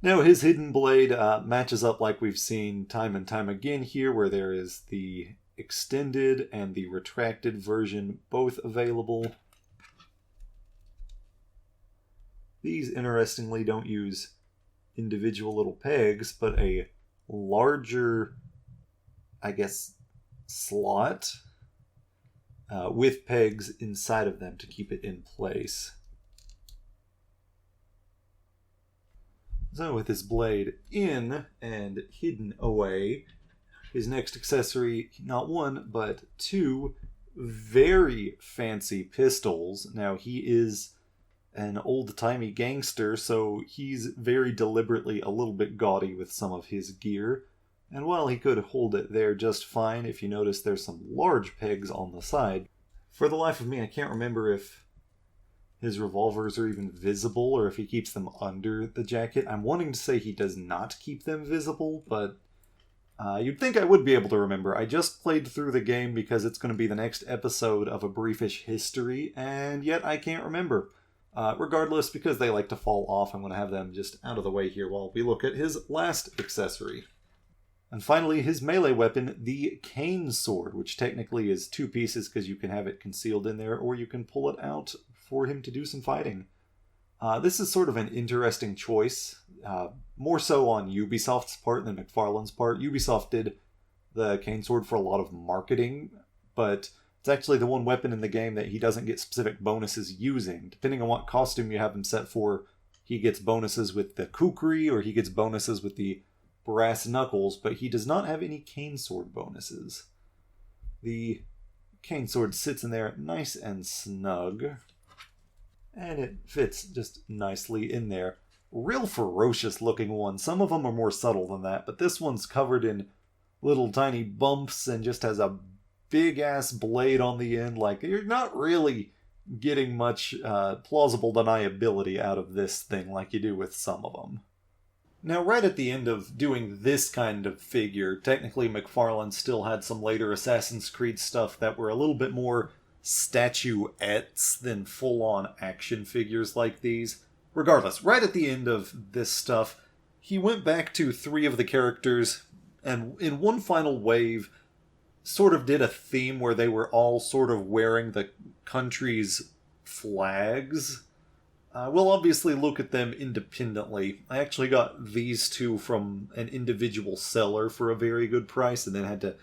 Now his hidden blade matches up like we've seen time and time again here, where there is the extended and the retracted version both available. These, interestingly, don't use individual little pegs, but a larger, I guess, slot with pegs inside of them to keep it in place. So with his blade in and hidden away, his next accessory, not one, but 2 very fancy pistols. Now, he is an old-timey gangster, so he's very deliberately a little bit gaudy with some of his gear. And while he could hold it there just fine, if you notice there's some large pegs on the side. For the life of me, I can't remember if his revolvers are even visible or if he keeps them under the jacket. I'm wanting to say he does not keep them visible, but you'd think I would be able to remember. I just played through the game because it's going to be the next episode of A Briefish History, and yet I can't remember. Regardless, because they like to fall off, I'm going to have them just out of the way here while we look at his last accessory. And finally, his melee weapon, the cane sword, which technically is 2 pieces because you can have it concealed in there, or you can pull it out for him to do some fighting. This is sort of an interesting choice, more so on Ubisoft's part than McFarlane's part. Ubisoft did the cane sword for a lot of marketing, but it's actually the one weapon in the game that he doesn't get specific bonuses using. Depending on what costume you have him set for, he gets bonuses with the kukri or he gets bonuses with the brass knuckles, but he does not have any cane sword bonuses. The cane sword sits in there nice and snug, and it fits just nicely in there. Real ferocious looking one. Some of them are more subtle than that, but this one's covered in little tiny bumps and just has a big ass blade on the end. Like, you're not really getting much plausible deniability out of this thing like you do with some of them. Now, right at the end of doing this kind of figure, technically McFarlane still had some later Assassin's Creed stuff that were a little bit more statuettes than full-on action figures like these. Regardless, right at the end of this stuff, he went back to 3 of the characters, and in one final wave, sort of did a theme where they were all sort of wearing the country's flags. We'll obviously look at them independently. I actually got these two from an individual seller for a very good price and then had to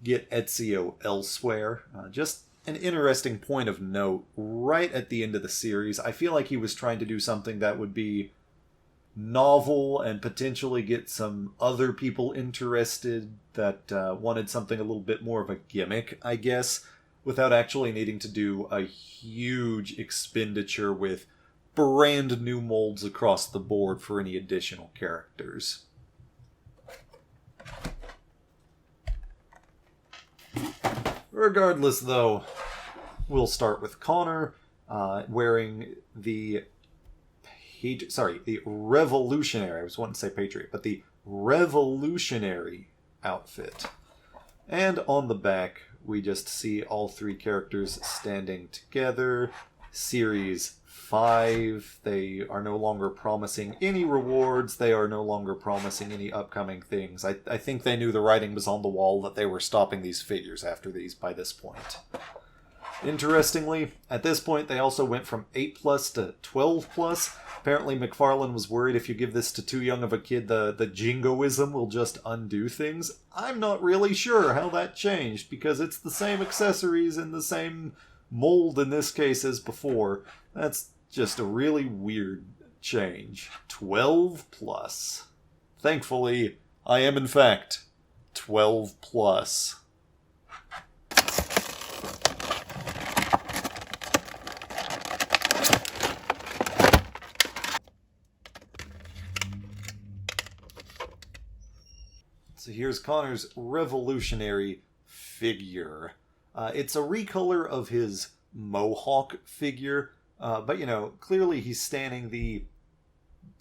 get Ezio elsewhere. Just an interesting point of note, right at the end of the series, I feel like he was trying to do something that would be novel and potentially get some other people interested that wanted something a little bit more of a gimmick, I guess, without actually needing to do a huge expenditure with brand new molds across the board for any additional characters. Regardless, though, we'll start with Connor wearing the revolutionary, I was wanting to say patriot, but the revolutionary outfit. And on the back, we just see all three characters standing together. Series 5, they are no longer promising any rewards, they are no longer promising any upcoming things. I think they knew the writing was on the wall that they were stopping these figures after these by this point. Interestingly, at this point they also went from 8+ to 12+. Apparently McFarlane was worried if you give this to too young of a kid, the jingoism will just undo things. I'm not really sure how that changed, because it's the same accessories and the same mold in this case as before. That's just a really weird change. 12+. Thankfully, I am in fact 12+. So here's Connor's revolutionary figure. It's a recolor of his Mohawk figure, but, clearly he's standing the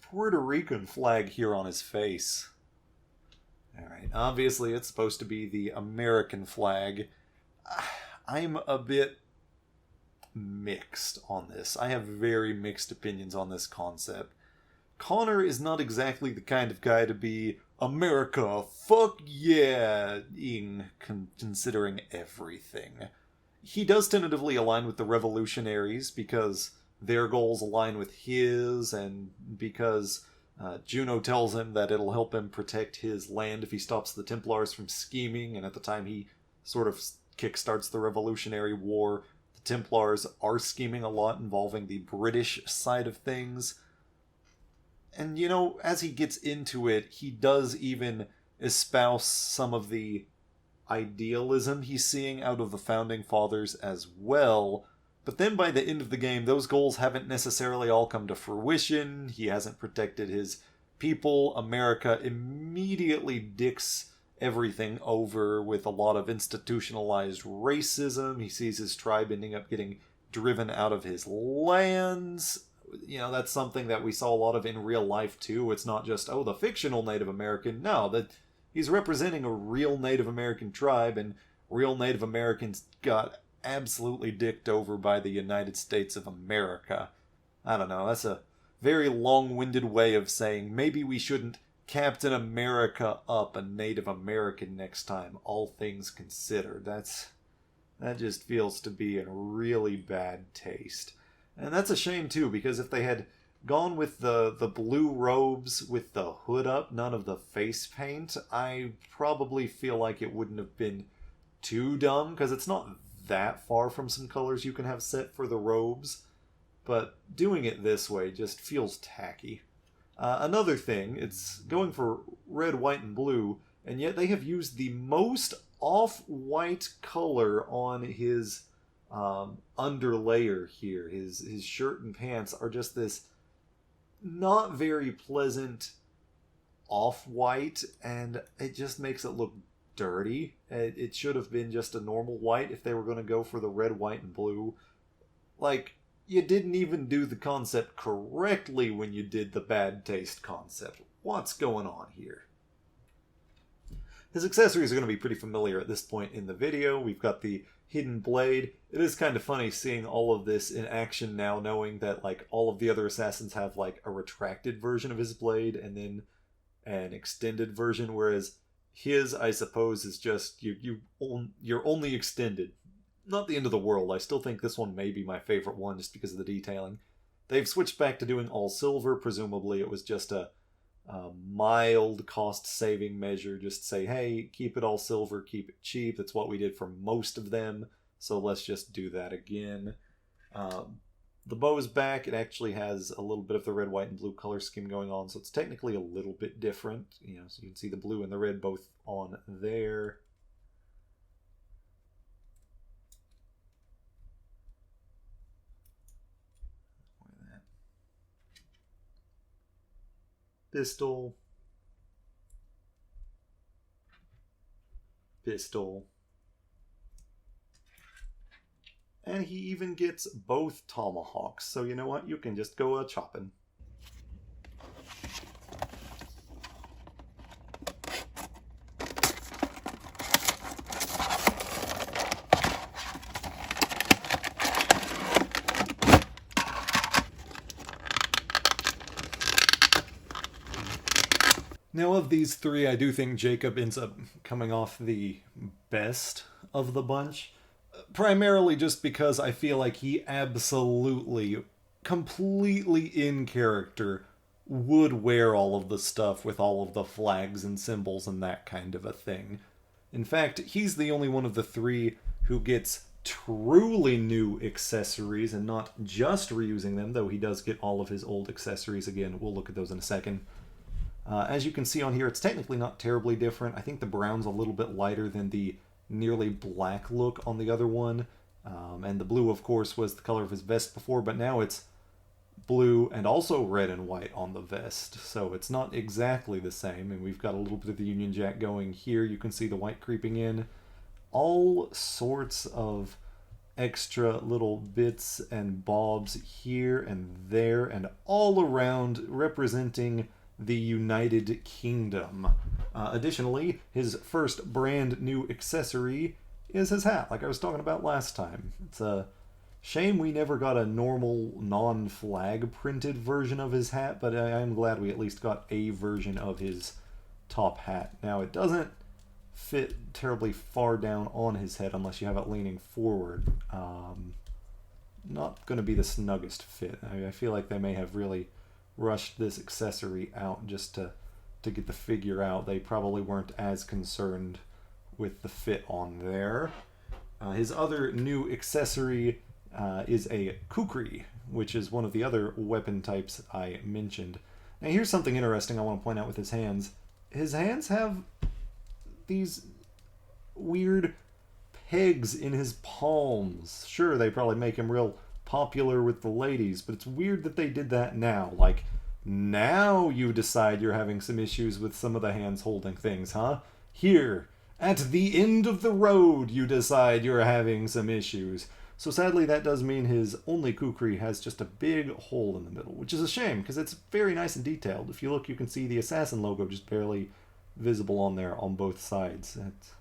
Puerto Rican flag here on his face. Alright, obviously it's supposed to be the American flag. I'm a bit mixed on this. I have very mixed opinions on this concept. Connor is not exactly the kind of guy to be America, fuck yeah, considering everything. He does tentatively align with the revolutionaries because their goals align with his, and because Juno tells him that it'll help him protect his land if he stops the Templars from scheming, and at the time he sort of kickstarts the Revolutionary War, the Templars are scheming a lot involving the British side of things. And, as he gets into it, he does even espouse some of the idealism he's seeing out of the Founding Fathers as well. But then by the end of the game, those goals haven't necessarily all come to fruition. He hasn't protected his people. America immediately dicks everything over with a lot of institutionalized racism. He sees his tribe ending up getting driven out of his lands. That's something that we saw a lot of in real life too. It's not just, the fictional Native American. No, that he's representing a real Native American tribe, and real Native Americans got absolutely dicked over by the United States of America. I don't know, that's a very long-winded way of saying maybe we shouldn't Captain America up a Native American next time, all things considered. That just feels to be in really bad taste. And that's a shame, too, because if they had gone with the blue robes with the hood up, none of the face paint, I probably feel like it wouldn't have been too dumb, because it's not that far from some colors you can have set for the robes. But doing it this way just feels tacky. Another thing, it's going for red, white, and blue, and yet they have used the most off-white color on his underlayer here. His shirt and pants are just this not very pleasant off-white, and it just makes it look dirty. It should have been just a normal white if they were going to go for the red, white, and blue. Like, you didn't even do the concept correctly when you did the bad taste concept. What's going on here? His accessories are going to be pretty familiar at this point in the video. We've got the hidden blade. It is kind of funny seeing all of this in action now, knowing that all of the other assassins have a retracted version of his blade and then an extended version, whereas his, I suppose, is just you're only extended. not the end of the world. I still think this one may be my favorite one just because of the detailing. They've switched back to doing all silver. Presumably it was just a mild cost-saving measure. Just say, hey, keep it all silver, keep it cheap. That's what we did for most of them, so let's just do that again. The bow is back. It actually has a little bit of the red, white, and blue color scheme going on, so it's technically a little bit different. You know, so you can see the blue and the red both on there. Pistol. Pistol. And he even gets both tomahawks, so you know what? You can just go chopping. Now, of these three, I do think Jacob ends up coming off the best of the bunch. Primarily just because I feel like he absolutely, completely in character, would wear all of the stuff with all of the flags and symbols and that kind of a thing. In fact, he's the only one of the three who gets truly new accessories and not just reusing them, though he does get all of his old accessories again. We'll look at those in a second. As you can see on here, it's technically not terribly different. I think the brown's a little bit lighter than the nearly black look on the other one. And the blue, of course, was the color of his vest before, but now it's blue and also red and white on the vest. So it's not exactly the same, and we've got a little bit of the Union Jack going here. You can see the white creeping in. All sorts of extra little bits and bobs here and there and all around, representing the United Kingdom. Additionally, his first brand new accessory is his hat, like I was talking about last time. It's a shame we never got a normal non-flag printed version of his hat, but I am glad we at least got a version of his top hat. Now, it doesn't fit terribly far down on his head unless you have it leaning forward. Not going to be the snuggest fit. I feel like they may have really rushed this accessory out just to get the figure out. They probably weren't as concerned with the fit on there. His other new accessory is a kukri, which is one of the other weapon types I mentioned. Now here's something interesting I want to point out with his hands. His hands have these weird pegs in his palms. Sure, they probably make him real popular with the ladies, but it's weird that they did that now. Like, now you decide you're having some issues with some of the hands holding things, huh? Here, at the end of the road, you decide you're having some issues. So sadly, that does mean his only kukri has just a big hole in the middle, which is a shame, because it's very nice and detailed. If you look, you can see the assassin logo just barely visible on there on both sides. That's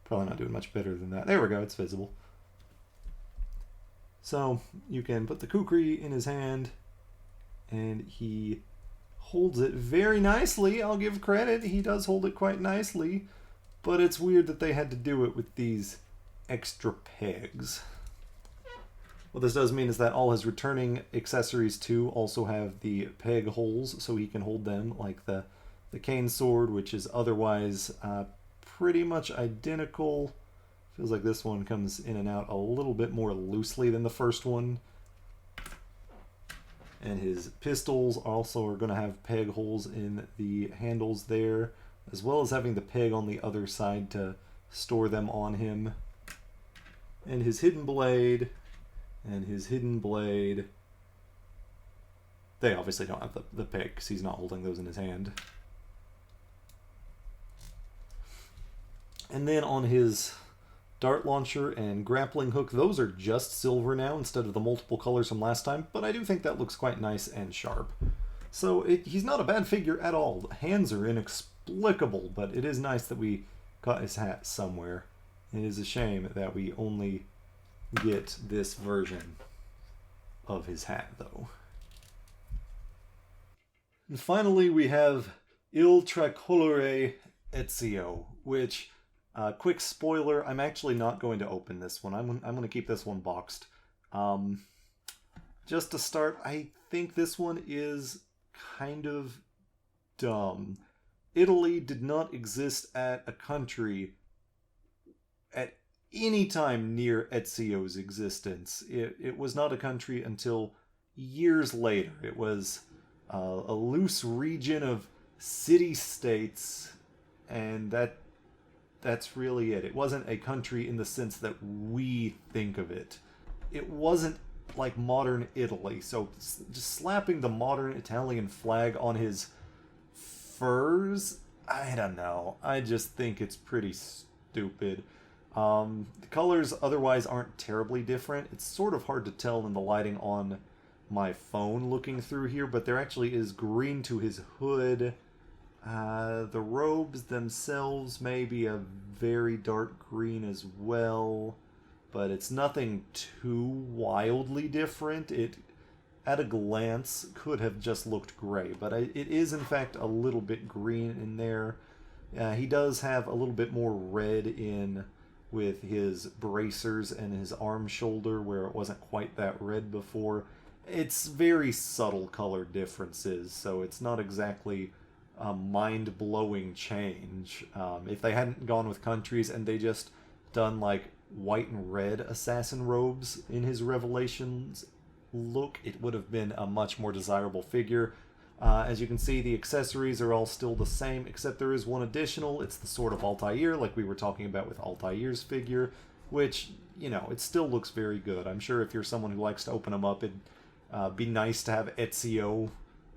probably not doing much better than that. There we go, it's visible. So you can put the kukri in his hand, and he holds it very nicely. I'll give credit, he does hold it quite nicely, but it's weird that they had to do it with these extra pegs. What this does mean is that all his returning accessories too also have the peg holes, so he can hold them, like the cane sword, which is otherwise pretty much identical. Feels like this one comes in and out a little bit more loosely than the first one. And his pistols also are going to have peg holes in the handles there, as well as having the peg on the other side to store them on him. And his hidden blade, and his hidden blade, they obviously don't have the peg because he's not holding those in his hand. And then on his dart launcher and grappling hook, those are just silver now instead of the multiple colors from last time, but I do think that looks quite nice and sharp. So he's not a bad figure at all. The hands are inexplicable, but it is nice that we got his hat somewhere. It is a shame that we only get this version of his hat, though. And finally, we have Il Tricolore Ezio, which Quick spoiler, I'm actually not going to open this one. I'm going to keep this one boxed. Just to start, I think this one is kind of dumb. Italy did not exist as a country at any time near Ezio's existence. It was not a country until years later. It was a loose region of city-states, and that's really it. It wasn't a country in the sense that we think of it. It wasn't like modern Italy, so just slapping the modern Italian flag on his furs, I don't know. I just think it's pretty stupid. The colors otherwise aren't terribly different. It's sort of hard to tell in the lighting on my phone looking through here, but there actually is green to his hood. The robes themselves may be a very dark green as well, but it's nothing too wildly different. It, at a glance, could have just looked gray, but it is in fact a little bit green in there. He does have a little bit more red in with his bracers and his arm shoulder, where it wasn't quite that red before. It's very subtle color differences, so it's not exactly a mind-blowing change. If they hadn't gone with countries and they just done like white and red assassin robes in his Revelations look, it would have been a much more desirable figure. As you can see, the accessories are all still the same, except there is one additional. It's the Sword of Altaïr, like we were talking about with Altair's figure, which, you know, it still looks very good. I'm sure if you're someone who likes to open them up, it'd be nice to have Ezio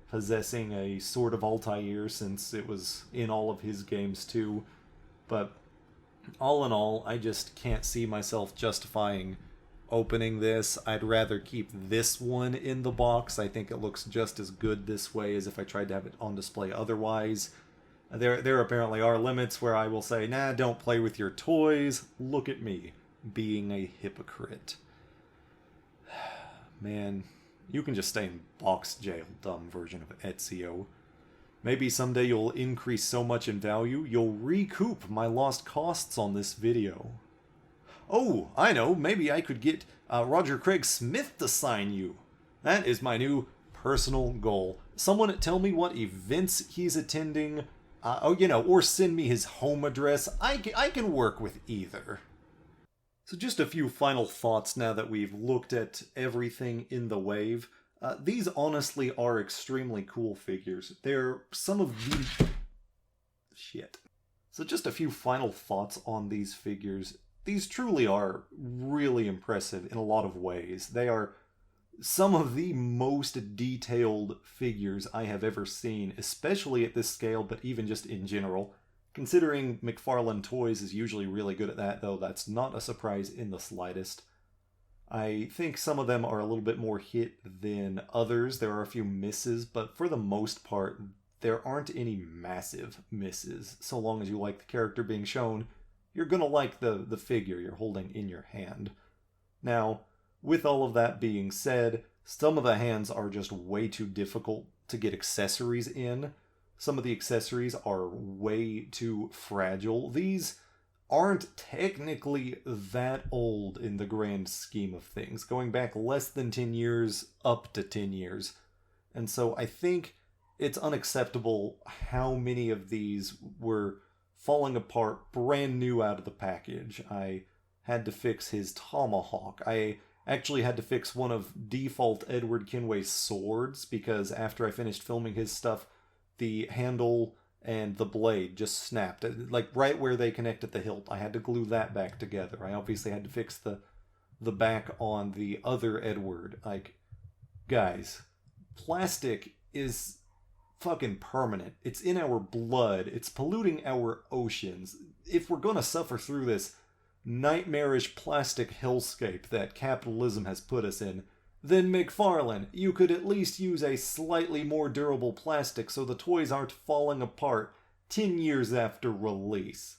possessing a Sword of Altaïr, since it was in all of his games too. But all in all, I just can't see myself justifying opening this. I'd rather keep this one in the box. I think it looks just as good this way as if I tried to have it on display otherwise. There apparently are limits where I will say, nah, don't play with your toys. Look at me, being a hypocrite. Man, you can just stay in box jail, dumb version of Ezio. Maybe someday you'll increase so much in value, you'll recoup my lost costs on this video. Oh, I know, maybe I could get Roger Craig Smith to sign you. That is my new personal goal. Someone tell me what events he's attending, or send me his home address. I can work with either. So just a few final thoughts now that we've looked at everything in the wave. These honestly are extremely cool figures. They're some of the... Shit. So just a few final thoughts on these figures. These truly are really impressive in a lot of ways. They are some of the most detailed figures I have ever seen, especially at this scale, but even just in general. Considering McFarlane Toys is usually really good at that, though, that's not a surprise in the slightest. I think some of them are a little bit more hit than others. There are a few misses, but for the most part, there aren't any massive misses. So long as you like the character being shown, you're gonna like the figure you're holding in your hand. Now, with all of that being said, some of the hands are just way too difficult to get accessories in. Some of the accessories are way too fragile. These aren't technically that old in the grand scheme of things, going back less than 10 years, up to 10 years. And so I think it's unacceptable how many of these were falling apart brand new out of the package. I had to fix his tomahawk. I actually had to fix one of default Edward Kenway's swords, because after I finished filming his stuff, the handle and the blade just snapped, like right where they connect at the hilt. I had to glue that back together. I obviously had to fix the back on the other Edward. Like, guys, plastic is fucking permanent. It's in our blood. It's polluting our oceans. If we're gonna suffer through this nightmarish plastic hellscape that capitalism has put us in, then McFarlane, you could at least use a slightly more durable plastic so the toys aren't falling apart 10 years after release.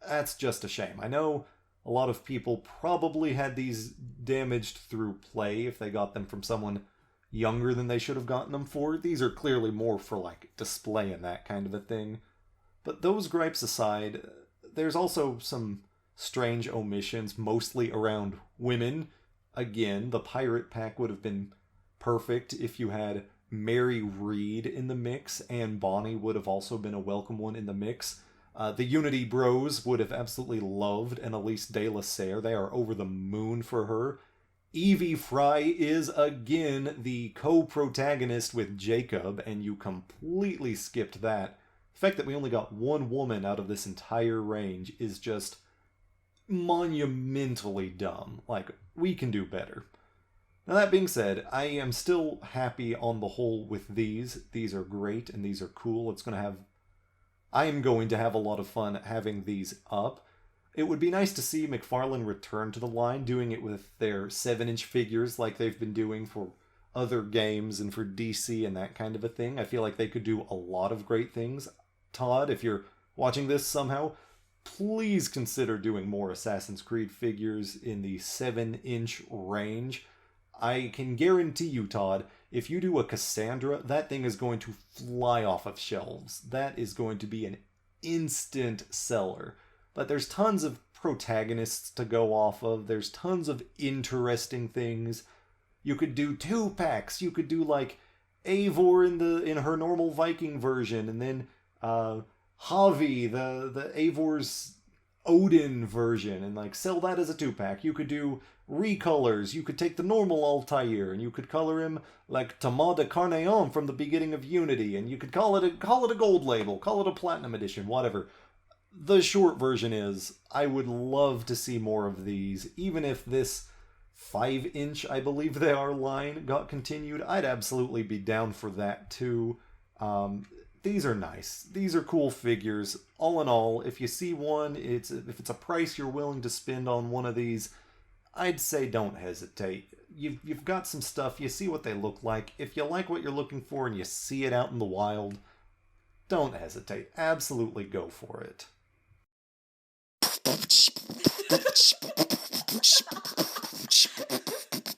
That's just a shame. I know a lot of people probably had these damaged through play if they got them from someone younger than they should have gotten them for. These are clearly more for like display and that kind of a thing. But those gripes aside, there's also some strange omissions, mostly around women. Again, the pirate pack would have been perfect if you had Mary Reed in the mix, and Bonnie would have also been a welcome one in the mix. The Unity Bros would have absolutely loved Annalise de la Serre. They are over the moon for her. Evie Frye is again the co-protagonist with Jacob, and you completely skipped that. The fact that we only got one woman out of this entire range is just monumentally dumb. Like, we can do better. Now, that being said, I am still happy on the whole with these. These are great, and these are cool. I am going to have a lot of fun having these up. It would be nice to see McFarlane return to the line, doing it with their 7-inch figures like they've been doing for other games and for DC and that kind of a thing. I feel like they could do a lot of great things. Todd, if you're watching this somehow, please consider doing more Assassin's Creed figures in the 7-inch range. I can guarantee you, Todd, if you do a Cassandra, that thing is going to fly off of shelves. That is going to be an instant seller. But there's tons of protagonists to go off of. There's tons of interesting things. You could do 2-packs. You could do like Eivor in her normal Viking version, and then Javi, the Eivor's Odin version, and like sell that as a 2-pack. You could do recolors. You could take the normal Altaïr and you could color him like Thomas de Carnéon from the beginning of Unity, and you could call it a gold label, call it a platinum edition, whatever. The short version is, I would love to see more of these. Even if this 5-inch, I believe they are, line got continued, I'd absolutely be down for that too. These are nice. These are cool figures. All in all, if you see one, if it's a price you're willing to spend on one of these, I'd say don't hesitate. You've got some stuff, you see what they look like. If you like what you're looking for and you see it out in the wild, don't hesitate. Absolutely go for it.